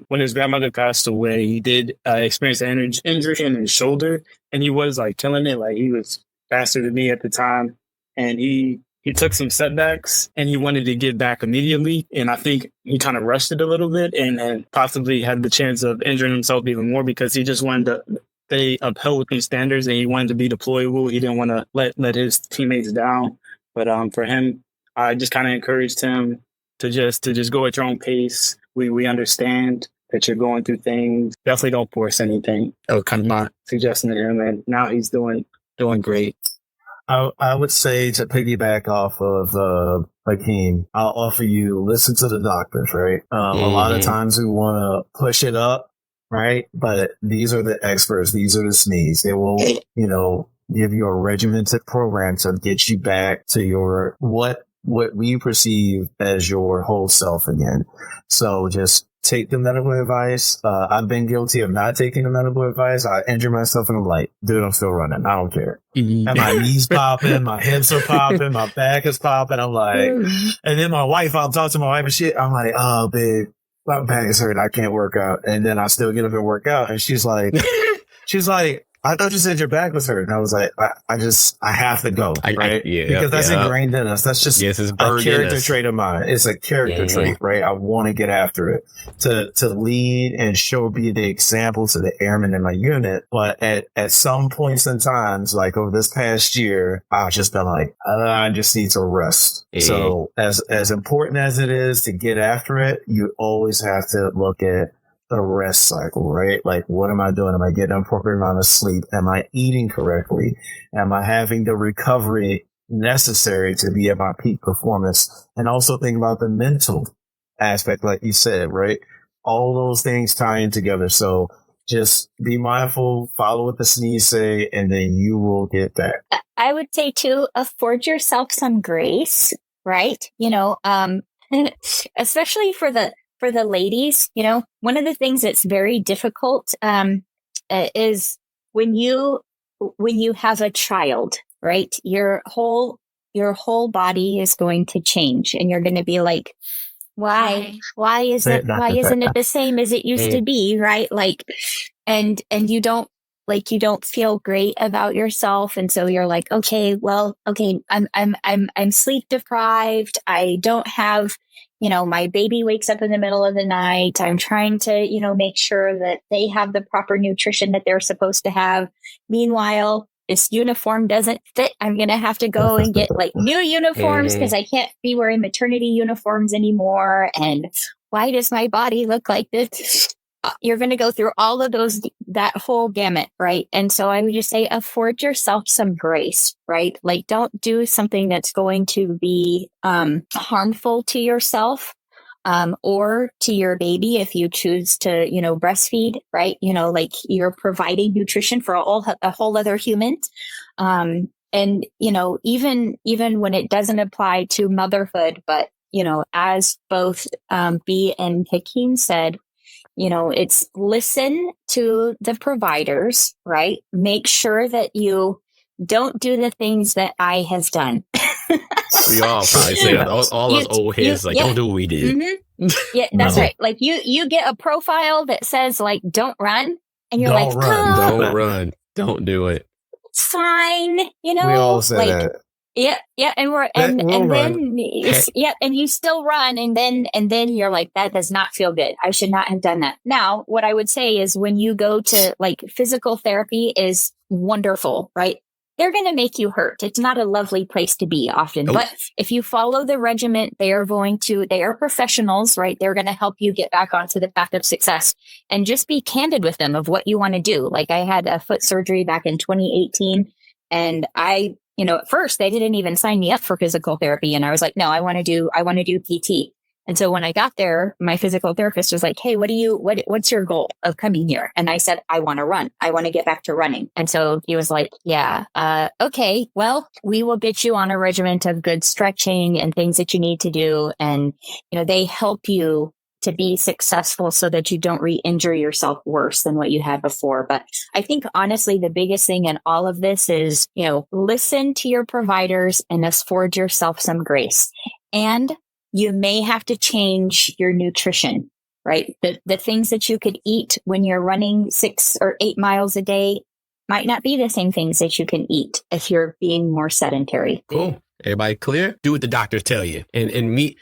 Speaker 9: when his grandmother passed away, he did experience an injury in his shoulder, and he was like killing it. Like he was faster than me at the time, and he took some setbacks, and he wanted to get back immediately. And I think he kind of rushed it a little bit, and possibly had the chance of injuring himself even more because he just wanted to stay upheld with these standards, and he wanted to be deployable. He didn't want to let his teammates down. But for him, I just kind of encouraged him to just go at your own pace. We understand that you're going through things. Definitely don't force anything. That was kind of my suggestion to him, and now he's doing great.
Speaker 5: I would say, to piggyback off of Hakeem, I'll offer you listen to the doctors, right? A lot of times we want to push it up, right? But these are the experts. These are the SNEs. They will, give you a regimented program to get you back to your what we perceive as your whole self again. So just take the medical advice. I've been guilty of not taking the medical advice. I injure myself and I'm like, dude, I'm still running. I don't care. And my knees popping, my hips are popping, my back is popping. I'm like, and then my wife, I'll talk to my wife and shit. I'm like, oh, babe, my back is hurt. I can't work out. And then I still get up and work out. And she's like, I thought you said your back was hurt. And I was like, I have to go, right? Because that's ingrained in us. That's just a character trait of mine. It's a character trait, right? I want to get after it, to lead and be the example to the airmen in my unit. But at some points in times, like over this past year, I've just been like, I just need to rest. So as important as it is to get after it, you always have to look at the rest cycle, right? Like, what am I doing? Am I getting an appropriate amount of sleep? Am I eating correctly? Am I having the recovery necessary to be at my peak performance? And also think about the mental aspect, like you said, right? All those things tie in together. So just be mindful, follow what the sneeze say, and then you will get that.
Speaker 4: I would say too, afford yourself some grace, right? Especially for the ladies, one of the things that's very difficult is when you have a child, right? Your whole body is going to change, and you're going to be like, why isn't it the same as it used to be, right? Like, and you don't feel great about yourself, and so you're like, okay, I'm sleep deprived. I don't have. My baby wakes up in the middle of the night. I'm trying to, make sure that they have the proper nutrition that they're supposed to have. Meanwhile, this uniform doesn't fit. I'm going to have to go and get new uniforms because I can't be wearing maternity uniforms anymore. And why does my body look like this? You're going to go through all of that whole gamut, right? And so I would just say, afford yourself some grace, right? Like, don't do something that's going to be harmful to yourself or to your baby if you choose to, breastfeed, right? You're providing nutrition for a whole other human. And, even when it doesn't apply to motherhood, but, as both B and Hakeem said, it's listen to the providers, right? Make sure that you don't do the things that I have done.
Speaker 3: We all probably say that. All those old heads, don't do what we did.
Speaker 4: Mm-hmm. Yeah, that's right. Like you get a profile that says don't run. And you're
Speaker 5: don't run.
Speaker 3: Don't do it.
Speaker 4: It's fine.
Speaker 5: We all say that.
Speaker 4: Yeah, and you still run, and then you're like, that does not feel good. I should not have done that. Now, what I would say is when you go to physical therapy is wonderful, right? They're going to make you hurt. It's not a lovely place to be often, but if you follow the regimen, they are professionals, right? They're going to help you get back onto the path of success, and just be candid with them of what you want to do. Like, I had a foot surgery back in 2018, and at first they didn't even sign me up for physical therapy. And I was like, no, I want to do PT. And so when I got there, my physical therapist was like, hey, what's your goal of coming here? And I said, I want to run. I want to get back to running. And so he was like, yeah, okay, well, we will get you on a regimen of good stretching and things that you need to do. And, they help you to be successful so that you don't re-injure yourself worse than what you had before. But I think honestly, the biggest thing in all of this is, listen to your providers and afford yourself some grace. And you may have to change your nutrition, right? The things that you could eat when you're running 6 or 8 miles a day might not be the same things that you can eat if you're being more sedentary.
Speaker 3: Cool. Everybody clear? Do what the doctors tell you and meet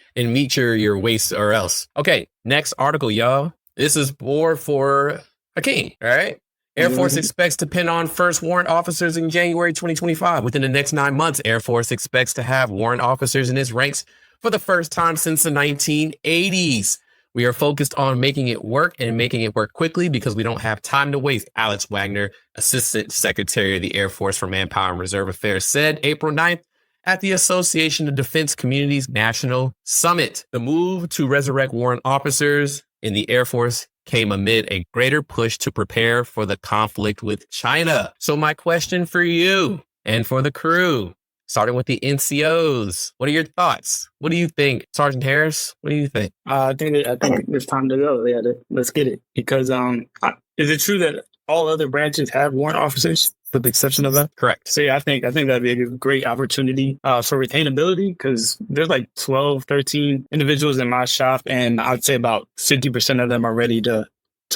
Speaker 3: your waist or else. Okay, next article, y'all. This is more for Hakeem, all right? Air Force expects to pin on first warrant officers in January 2025. Within the next 9 months, Air Force expects to have warrant officers in its ranks for the first time since the 1980s. We are focused on making it work and making it work quickly because we don't have time to waste, Alex Wagner, Assistant Secretary of the Air Force for Manpower and Reserve Affairs, said April 9th at the Association of Defense Communities National Summit. The move to resurrect warrant officers in the Air Force came amid a greater push to prepare for the conflict with China. So my question for you and for the crew, starting with the NCOs, what are your thoughts? What do you think? Sergeant Harris, what do you think?
Speaker 9: I think it's time to go. Yeah, let's get it. Because is it true that all other branches have warrant officers? with the exception of that.
Speaker 3: Correct.
Speaker 9: So yeah, I think that'd be a great opportunity for retainability, because there's like 12, 13 individuals in my shop, and I'd say about 50% of them are ready to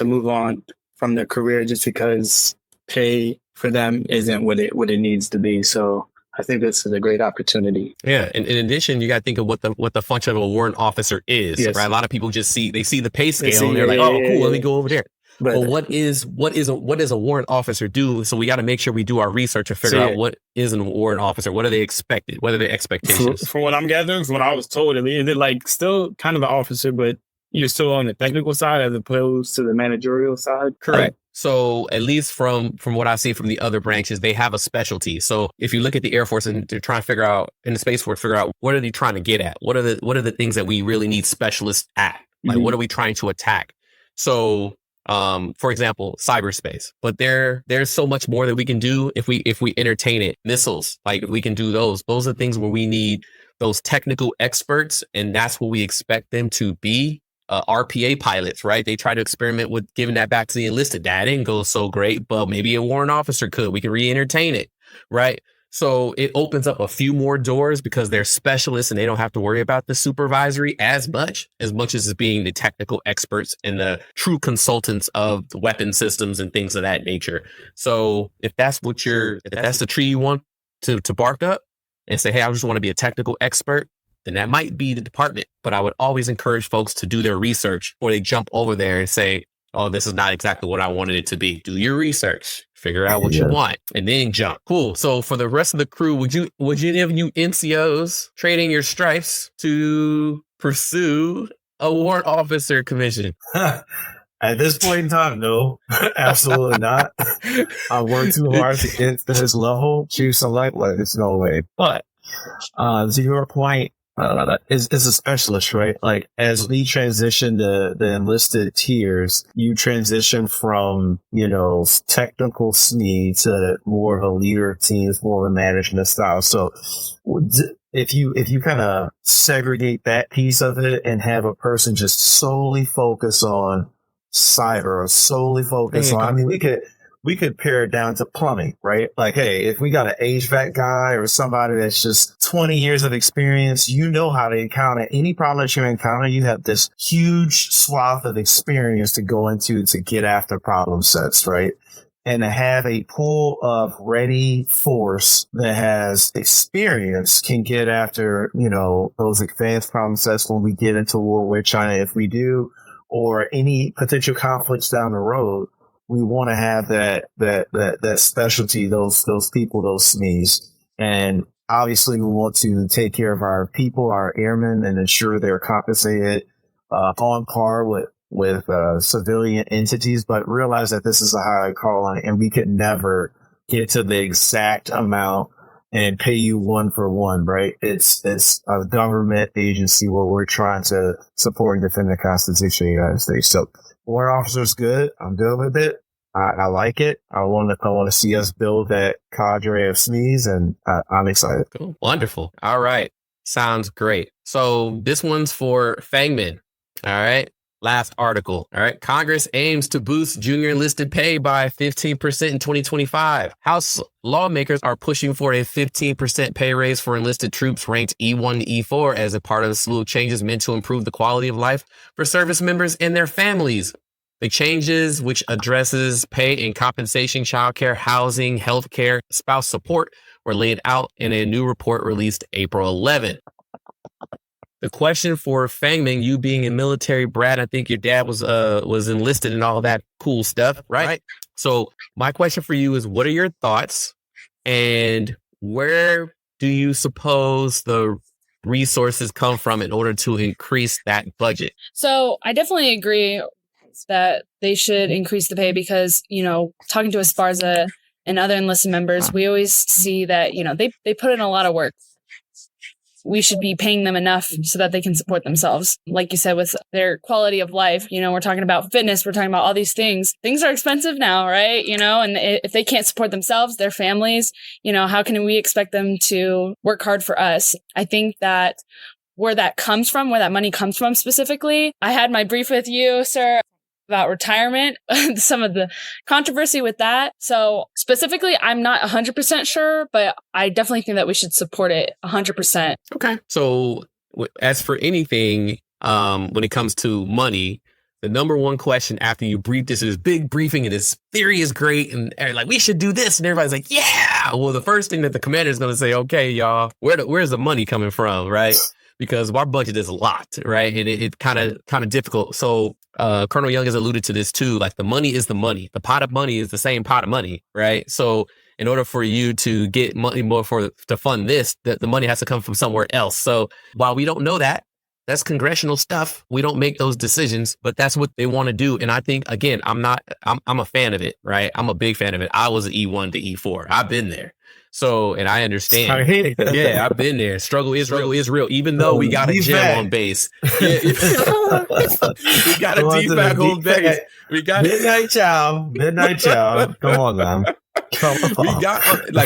Speaker 9: move on from their career just because pay for them isn't what it needs to be. So I think this is a great opportunity.
Speaker 3: Yeah. And in addition, you got to think of what the function of a warrant officer is,
Speaker 9: Yes.
Speaker 3: right? A lot of people just see the pay scale
Speaker 9: see,
Speaker 3: and they're
Speaker 9: yeah,
Speaker 3: like,
Speaker 9: yeah,
Speaker 3: oh,
Speaker 9: yeah,
Speaker 3: cool,
Speaker 9: yeah.
Speaker 3: let me go over there.
Speaker 9: But
Speaker 3: Well, what does a warrant officer do? So we got to make sure we do our research and figure out what is a warrant officer. What are they expected? What are their expectations?
Speaker 9: from what I'm gathering, from what I was told, they're like still kind of an officer, but you're still on the technical side as opposed to the managerial side.
Speaker 3: Correct. So at least from what I've seen from the other branches, they have a specialty. So if you look at the Air Force and they're trying to figure out, in the Space Force, figure out what are they trying to get at? What are the things that we really need specialists at? Like, what are we trying to attack? So, for example, cyberspace, but there's so much more that we can do if we entertain it. Missiles, like we can do those. Those are things where we need those technical experts, and that's what we expect them to be. RPA pilots, right? They try to experiment with giving that back to the enlisted. That didn't go so great, but maybe a warrant officer could. We can re-entertain it, right? So it opens up a few more doors because they're specialists and they don't have to worry about the supervisory as much as it's being the technical experts and the true consultants of the weapon systems and things of that nature. So if that's the tree you want to bark up and say, hey, I just want to be a technical expert, then that might be the department. But I would always encourage folks to do their research, or they jump over there and say, oh, this is not exactly what I wanted it to be. Do your research, figure out what you want, and then jump. Cool. So for the rest of the crew, would any of you NCOs trading your stripes to pursue a warrant officer commission?
Speaker 5: At this point in time, no, absolutely not. I worked too hard to get to this level. Choose some light, there's no way. But to your point, is a specialist, right? Like, as we transition to the enlisted tiers, you transition from, technical SME to more of a leader teams, more of a management style. So if you kind of segregate that piece of it and have a person just solely focus on cyber or solely focus on, I mean, we could pare it down to plumbing, right? Like, hey, if we got an HVAC guy or somebody that's just 20 years of experience, you know how to encounter any problem that you encounter. You have this huge swath of experience to go into to get after problem sets, right? And to have a pool of ready force that has experience can get after, those advanced problem sets when we get into war with China, if we do, or any potential conflicts down the road. We want to have that specialty, those people, those SMEs. And obviously we want to take care of our people, our airmen, and ensure they're compensated on par with civilian entities, but realize that this is a high calling and we could never get to the exact amount and pay you one for one, right? It's a government agency where we're trying to support and defend the Constitution of the United States. So warrant officer's good. I'm good with it. I like it. I want to see us build that cadre of SMEs, and I'm excited.
Speaker 3: Cool. Wonderful. All right. Sounds great. So this one's for Fangman. All right. Last article. All right. Congress aims to boost junior enlisted pay by 15% in 2025. House lawmakers are pushing for a 15% pay raise for enlisted troops ranked E1 to E4 as a part of a slew of changes meant to improve the quality of life for service members and their families. The changes, which addresses pay and compensation, childcare, housing, healthcare, spouse support, were laid out in a new report released April 11th. The question for Fangman, you being a military brat, I think your dad was enlisted and all that cool stuff, right? So my question for you is, what are your thoughts, and where do you suppose the resources come from in order to increase that budget?
Speaker 7: So I definitely agree that they should increase the pay because, talking to Esparza and other enlisted members, we always see that, they put in a lot of work. We should be paying them enough so that they can support themselves. Like you said, with their quality of life, we're talking about fitness, we're talking about all these things. Things are expensive now, right? And if they can't support themselves, their families, how can we expect them to work hard for us? I think that where that money comes from specifically, I had my brief with you, sir. about retirement, some of the controversy with that. So specifically, I'm not 100% sure, but I definitely think that we should support it 100%.
Speaker 3: Okay. So as for anything, when it comes to money, the number one question after you brief this big briefing and this theory is great and like, we should do this. And everybody's like, yeah. Well, the first thing that the commander is going to say, okay, y'all, where's the money coming from? Right. Because our budget is a lot. Right. And it kind of difficult. So Colonel Young has alluded to this too. Like the money is the money. The pot of money is the same pot of money. Right. So in order for you to get money more to fund this, the money has to come from somewhere else. So while we don't know that, that's congressional stuff. We don't make those decisions, but that's what they want to do. And I think, again, I'm a fan of it, right? I'm a big fan of it. I was an E1 to E4. I've been there. So, and I understand. Yeah, I've been there. Struggle is real. Even though we got a gym on base. Yeah, we got a DFAC on base. We got
Speaker 5: Midnight Chow. Come on, man.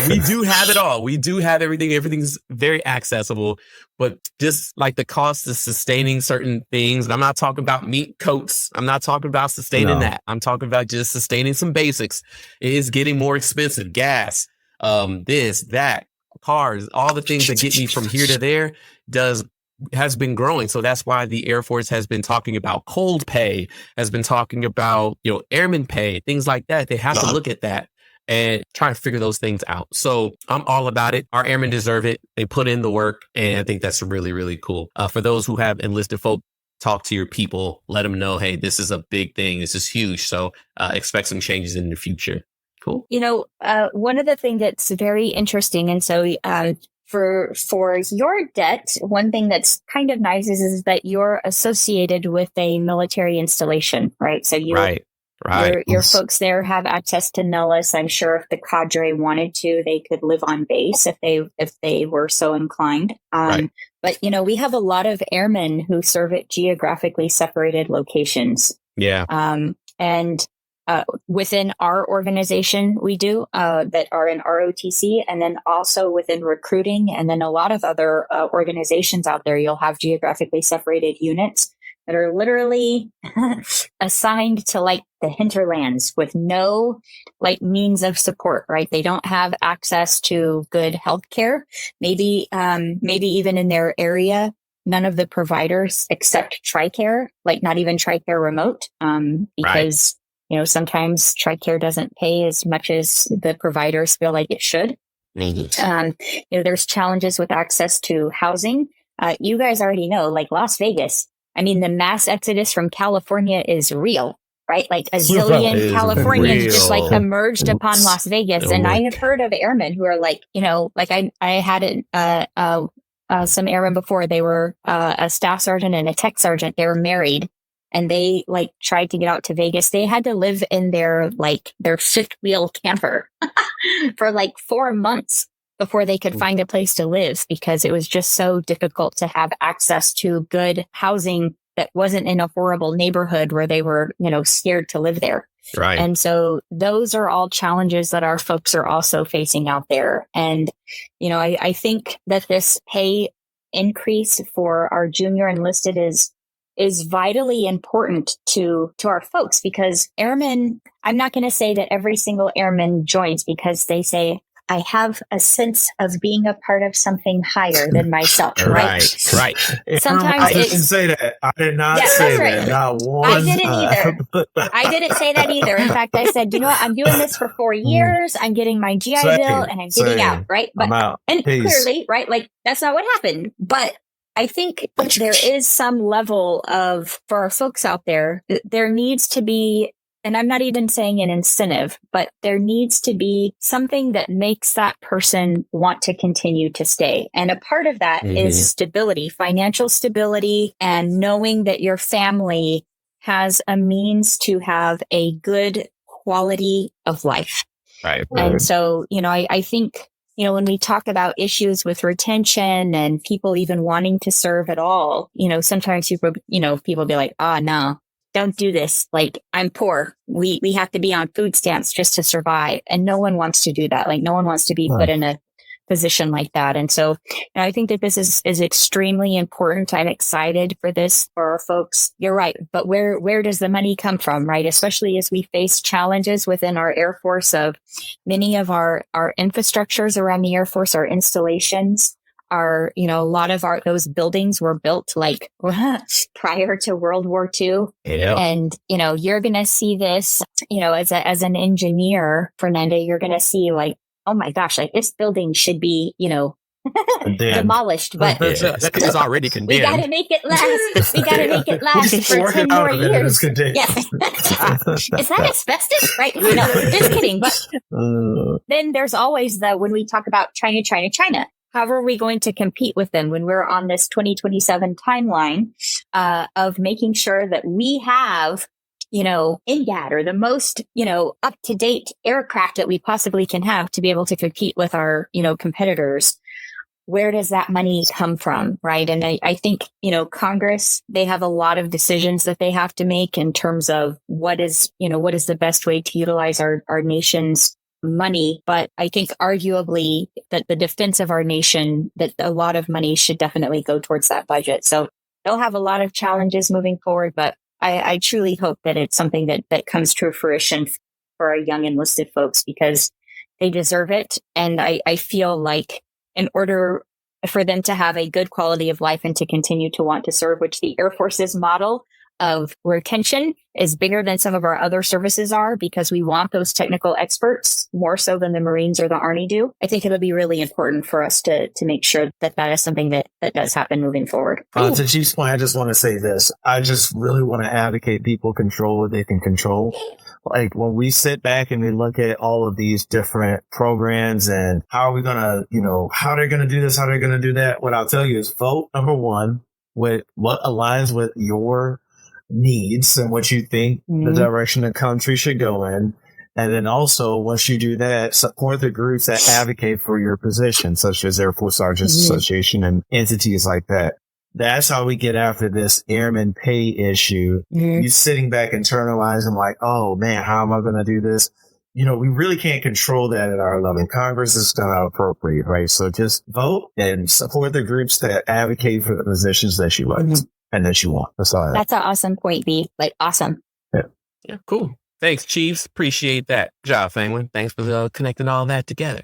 Speaker 3: We do have it all. We do have everything. Everything's very accessible, but just like the cost of sustaining certain things. And I'm not talking about meat coats. I'm not talking about sustaining that. I'm talking about just sustaining some basics. It is getting more expensive. Gas, this, that, cars, all the things that get me from here to there has been growing. So that's why the Air Force has been talking about cold pay, has been talking about, airman pay, things like that. They have to look at that and try to figure those things out. So I'm all about it. Our airmen deserve it. They put in the work, and I think that's really, really cool. For those who have enlisted folk, talk to your people, let them know, hey, this is a big thing. This is huge. So expect some changes in the future. Cool.
Speaker 4: One of the things that's very interesting, and so for your debt, one thing that's kind of nice is that you're associated with a military installation, right? So Right. Your folks there have access to Nellis. I'm sure if the cadre wanted to, they could live on base if they were so inclined. But we have a lot of airmen who serve at geographically separated locations.
Speaker 3: Yeah.
Speaker 4: And within our organization, we do that are in ROTC, and then also within recruiting, and then a lot of other organizations out there, you'll have geographically separated units that are literally assigned to like the hinterlands with no like means of support, right? They don't have access to good healthcare. Maybe even in their area, none of the providers except TRICARE, like not even TRICARE remote, because sometimes TRICARE doesn't pay as much as the providers feel like it should. There's challenges with access to housing. You guys already know, like Las Vegas. I mean, the mass exodus from California is real, right? Like a zillion Californians just like emerged upon Las Vegas. And I have heard of airmen who are like, like I had some airmen before. They were a staff sergeant and a tech sergeant. They were married and they like tried to get out to Vegas. They had to live in their fifth wheel camper for like 4 months before they could find a place to live, because it was just so difficult to have access to good housing that wasn't in a horrible neighborhood where they were, scared to live there.
Speaker 3: Right.
Speaker 4: And so those are all challenges that our folks are also facing out there. And, I think that this pay increase for our junior enlisted is vitally important to our folks, because airmen, I'm not going to say that every single airman joins because they say, I have a sense of being a part of something higher than myself, right?
Speaker 3: Right.
Speaker 4: Sometimes
Speaker 5: I didn't say that. I did not say that. Not one.
Speaker 4: I didn't either. I didn't say that either. In fact, I said, I'm doing this for 4 years. I'm getting my GI Bill and I'm getting out, right? But,
Speaker 5: I'm out.
Speaker 4: And
Speaker 5: Peace.
Speaker 4: clearly, right? Like that's not what happened. But I think there is some level of, for our folks out there, there needs to be, and I'm not even saying an incentive, but there needs to be something that makes that person want to continue to stay. And a part of that is stability, financial stability, and knowing that your family has a means to have a good quality of life.
Speaker 3: Right.
Speaker 4: And so, I think, when we talk about issues with retention and people even wanting to serve at all, sometimes people be like, no. Don't do this. Like, I'm poor. We have to be on food stamps just to survive. And no one wants to do that. Like, no one wants to be put in a position like that. And so I think that this is extremely important. I'm excited for this for our folks. You're right. But where does the money come from, right? Especially as we face challenges within our Air Force of many of our infrastructures around the Air Force, our installations are, a lot of those buildings were built like prior to World War II.
Speaker 3: Yeah.
Speaker 4: And, you're going to see this, as an engineer, Fernanda, you're going to see like, oh my gosh, like this building should be, demolished, but
Speaker 3: it's already condemned.
Speaker 4: We got to make it last. We got to make it last for 10 more years. Yeah. Is that asbestos? Right? No, just kidding. But then there's always when we talk about China, how are we going to compete with them when we're on this 2027 timeline of making sure that we have NGAD or the most, up-to-date aircraft that we possibly can have to be able to compete with our, competitors? Where does that money come from? Right. And I think, Congress, they have a lot of decisions that they have to make in terms of what is the best way to utilize our nation's money. But I think arguably that the defense of our nation, that a lot of money should definitely go towards that budget. So they'll have a lot of challenges moving forward, but I truly hope that it's something that comes to fruition for our young enlisted folks because they deserve it. And I feel like in order for them to have a good quality of life and to continue to want to serve, which the Air Force's model of retention is bigger than some of our other services are because we want those technical experts more so than the Marines or the Army do. I think it'll be really important for us to make sure that is something that does happen moving forward.
Speaker 5: To Chief's point, I just want to say this. I just really want to advocate people control what they can control. Like when we sit back and we look at all of these different programs and how are we going to, how they're going to do this, how they're going to do that, what I'll tell you is vote, number one, with what aligns with your needs and what you think the direction the country should go in. And then also, once you do that, support the groups that advocate for your position, such as Air Force Sergeants Association and entities like that. That's how we get after this airman pay issue. You sitting back internalizing like, oh man, how am I going to do this? We really can't control that at our level. Congress is going to appropriate, right? So just vote and support the groups that advocate for the positions that you like. And that you want. That's all.
Speaker 4: That's an awesome point, B. Like, awesome.
Speaker 3: Yeah, cool. Thanks, Chiefs. Appreciate that. Good job, Fanglin. Thanks for connecting all that together.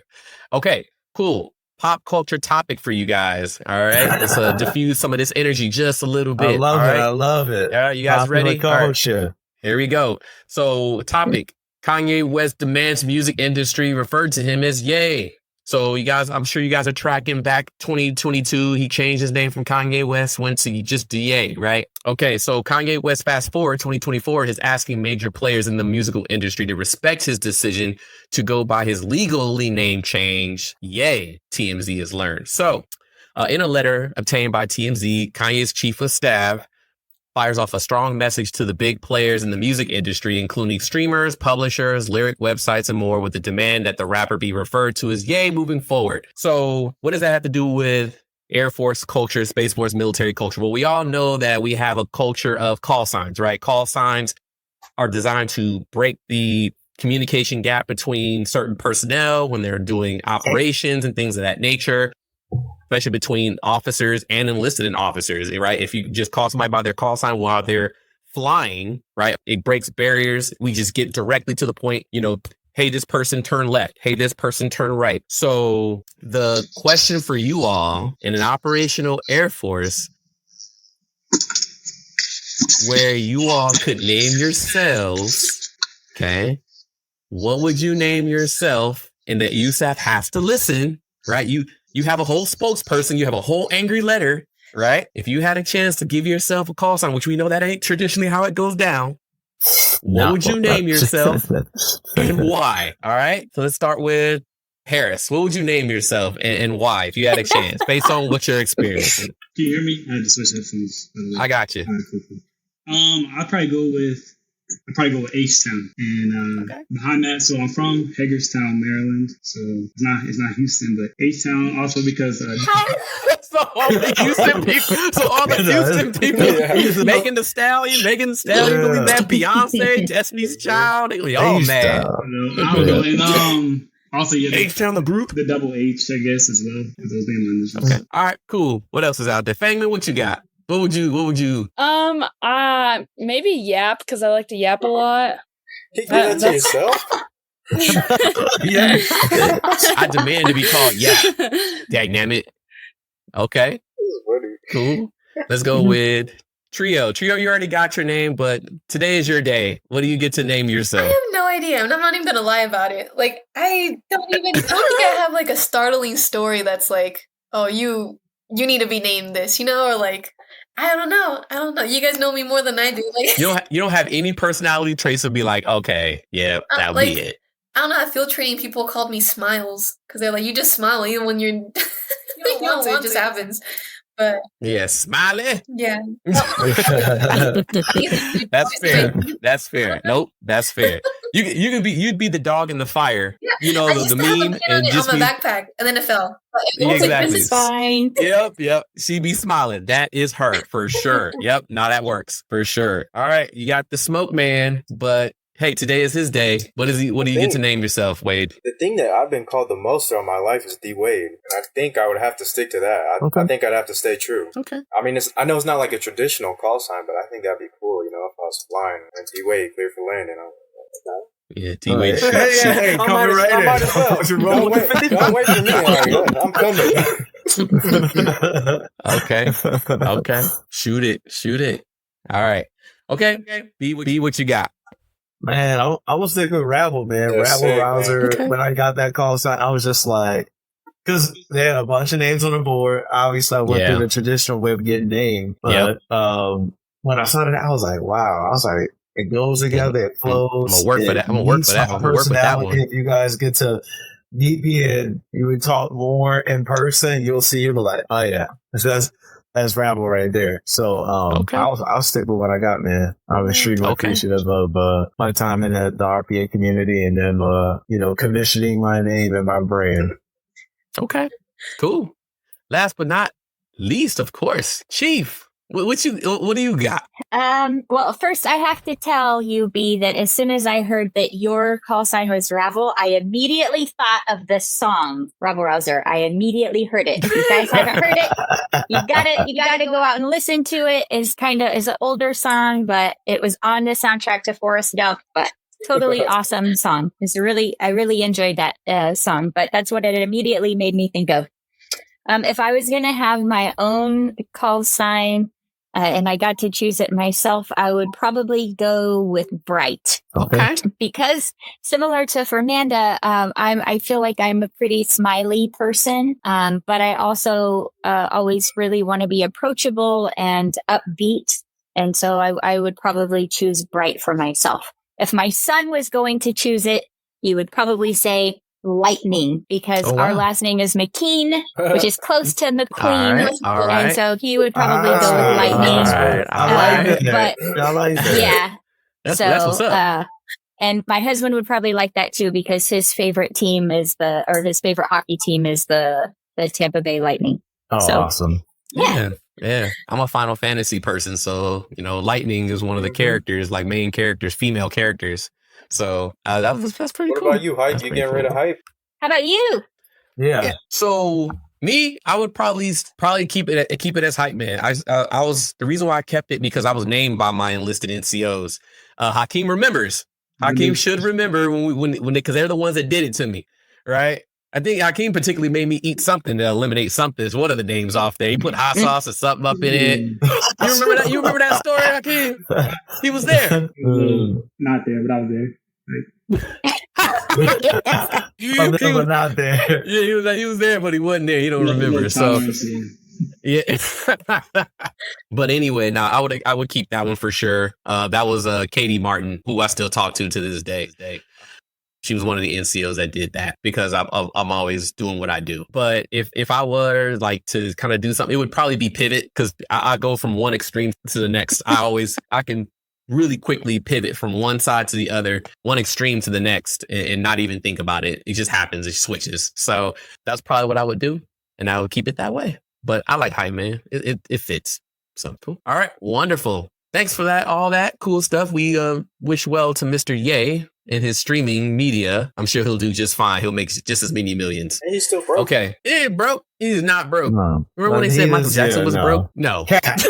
Speaker 3: Okay, cool. Pop culture topic for you guys. All right. Let's diffuse some of this energy just a little bit.
Speaker 5: I love it. I love it.
Speaker 3: All right, you guys ready?
Speaker 5: Culture.
Speaker 3: Right. Here we go. So, topic. Kanye West demands music industry referred to him as Ye. So you guys, I'm sure you guys are tracking back 2022. He changed his name from Kanye West, went to just DA, right? Okay, so Kanye West, fast forward 2024, is asking major players in the musical industry to respect his decision to go by his legally named change, Ye, TMZ has learned. So in a letter obtained by TMZ, Kanye's chief of staff fires off a strong message to the big players in the music industry, including streamers, publishers, lyric websites, and more, with the demand that the rapper be referred to as Ye moving forward. So what does that have to do with Air Force culture, Space Force military culture? Well, we all know that we have a culture of call signs, right? Call signs are designed to break the communication gap between certain personnel when they're doing operations and things of that nature, especially between officers and enlisted officers, right? If you just call somebody by their call sign while they're flying, right, it breaks barriers. We just get directly to the point, hey, this person turn left. Hey, this person turn right. So the question for you all in an operational Air Force where you all could name yourselves, okay, what would you name yourself? And that USAF has to listen, right? You have a whole spokesperson. You have a whole angry letter, right? If you had a chance to give yourself a call sign, which we know that ain't traditionally how it goes down, what would you name yourself and why? All right. So let's start with Harris. What would you name yourself and why, if you had a chance, based on what you're experiencing?
Speaker 10: Can you hear me? I had to switch headphones.
Speaker 3: I got you.
Speaker 10: All right, cool. I'd probably go with H-Town. And behind that, so I'm from Hagerstown, Maryland. So it's not Houston, but H-Town also because
Speaker 3: so all the Houston people Megan Thee Stallion, believe that Beyonce, Destiny's Child, they be all mad.
Speaker 10: I don't know. And Also, yeah,
Speaker 3: H-Town, the group?
Speaker 10: the double H, I guess, as well. Those name lines.
Speaker 3: Okay. All right, cool. What else is out there? Fangman, what you got? What would you?
Speaker 7: Maybe Yap, because I like to yap a lot.
Speaker 8: You do that to yourself?
Speaker 3: Yeah. I demand to be called Yap. Dagnammit. Okay. Cool. Let's go with Trio. Trio, you already got your name, but today is your day. What do you get to name
Speaker 6: I
Speaker 3: yourself?
Speaker 6: have no idea. I'm not even gonna lie about it. Like, I don't think I have like a startling story that's like, oh, you need to be named this, or like, I don't know. You guys know me more than I do. Like,
Speaker 3: You don't have any personality traits to be like, okay, yeah, that'll
Speaker 6: like,
Speaker 3: be it.
Speaker 6: I don't know. I feel training people called me Smiles because they're like, you just smile even when you're you don't want to. It just happens. But
Speaker 3: yeah, smiley.
Speaker 6: yeah,
Speaker 3: That's fair. That's fair. Nope, that's fair. You'd be the dog in the fire.
Speaker 6: Yeah, I used
Speaker 3: the
Speaker 6: to have
Speaker 3: meme
Speaker 6: a pin
Speaker 3: and
Speaker 6: on
Speaker 3: just
Speaker 6: my
Speaker 3: be
Speaker 6: backpack, and then it fell.
Speaker 3: Yeah, exactly.
Speaker 4: This is fine.
Speaker 3: Yep. She be smiling. That is her for sure. Yep. Now that works for sure. All right, you got the smoke man, but hey, today is his day. What do you get to name yourself, Wade?
Speaker 8: The thing that I've been called the most throughout my life is D Wade. And I think I would have to stick to that. I think I'd have to stay true.
Speaker 3: Okay.
Speaker 8: I mean, I know it's not like a traditional call sign, but I think that'd be cool, if I was flying and D Wade clear for landing.
Speaker 3: Yeah, D Wade.
Speaker 5: Hey, coming right in.
Speaker 8: Don't wait for me, Ari. I'm coming.
Speaker 3: Okay. Shoot it. All right. Okay. Be what you got.
Speaker 5: Man, I was thinking Rabble, man.
Speaker 8: That's
Speaker 5: Rabble
Speaker 8: sick,
Speaker 5: Rouser.
Speaker 3: Okay.
Speaker 5: When I got that call sign, I was just like, because they had a bunch of names on the board. Obviously, I went through the traditional way of getting named. But when I saw it, I was like, wow. I was like, it goes together. It flows.
Speaker 3: I'm gonna work for that. I'm gonna work with that one.
Speaker 5: If you guys get to meet me and you would talk more in person, you'll see. You'll be like, oh yeah, that's Rabble right there. So I'll stick with what I got, man. I'm extremely appreciative of my time in the RPA community and then commissioning my name and my brand.
Speaker 3: Okay, cool. Last but not least, of course, Chief. What do you got?
Speaker 4: Well, first I have to tell you, B, that as soon as I heard that your call sign was Rabble, I immediately thought of this song, Rabble Rouser. I immediately heard it. If you guys haven't heard it, you gotta go out and listen to it. It's an older song, but it was on the soundtrack to Forrest Gump, but totally awesome song. I really enjoyed that song, but that's what it immediately made me think of. If I was going to have my own call sign, and I got to choose it myself, I would probably go with Bright.
Speaker 3: Okay.
Speaker 4: Because similar to Fernanda, I feel like I'm a pretty smiley person, but I also always really want to be approachable and upbeat. And so I would probably choose Bright for myself. If my son was going to choose it, he would probably say Lightning, because our last name is McKean, which is close to McQueen.
Speaker 3: All right.
Speaker 4: And so he would probably go with Lightning.
Speaker 5: I like that.
Speaker 4: Yeah.
Speaker 3: That's what's up.
Speaker 4: And my husband would probably like that too, because his favorite team his favorite hockey team is the Tampa Bay Lightning.
Speaker 5: Oh,
Speaker 4: so,
Speaker 5: awesome.
Speaker 3: Yeah. I'm a Final Fantasy person, so Lightning is one of the characters, like main characters, female characters. So that's pretty cool.
Speaker 8: What about you, Hype? You getting rid of Hype?
Speaker 4: How about you?
Speaker 5: Yeah.
Speaker 3: So me, I would probably keep it as Hype Man. I was the reason why I kept it because I was named by my enlisted NCOs. Hakeem remembers. Hakeem should remember when because they're the ones that did it to me, right? I think Hakeem particularly made me eat something to eliminate something. It's one of the names off there. He put hot sauce or something up in it. You remember that? You remember that story, Hakeem? He was there.
Speaker 10: Not there, but I was there.
Speaker 5: But not there.
Speaker 3: Yeah, he was there, but he wasn't there. He don't remember. So yeah. But anyway, now I would keep that one for sure. That was Katie Martin, who I still talk to this day. She was one of the NCOs that did that because I'm always doing what I do. But if I were like to kind of do something, it would probably be pivot, because I go from one extreme to the next. I can really quickly pivot from one side to the other, one extreme to the next, and not even think about it. It just happens. It switches. So that's probably what I would do, and I would keep it that way. But I like Hype Man. It fits. So cool. All right. Wonderful. thanks for that. All that cool stuff. We wish well to Mr. Ye in his streaming media. I'm sure he'll do just fine. He'll make just as many millions.
Speaker 8: And he's still broke.
Speaker 3: Okay. He ain't broke. He's not broke.
Speaker 5: No.
Speaker 3: Remember when they said Michael Jackson was broke? No.
Speaker 5: Cat.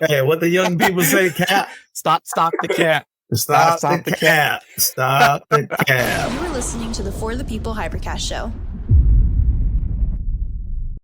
Speaker 5: Hey, what the young people say, cat.
Speaker 3: Stop the cat.
Speaker 5: Stop the cat. Stop the cat.
Speaker 1: You are listening to the For the People Hypercast show.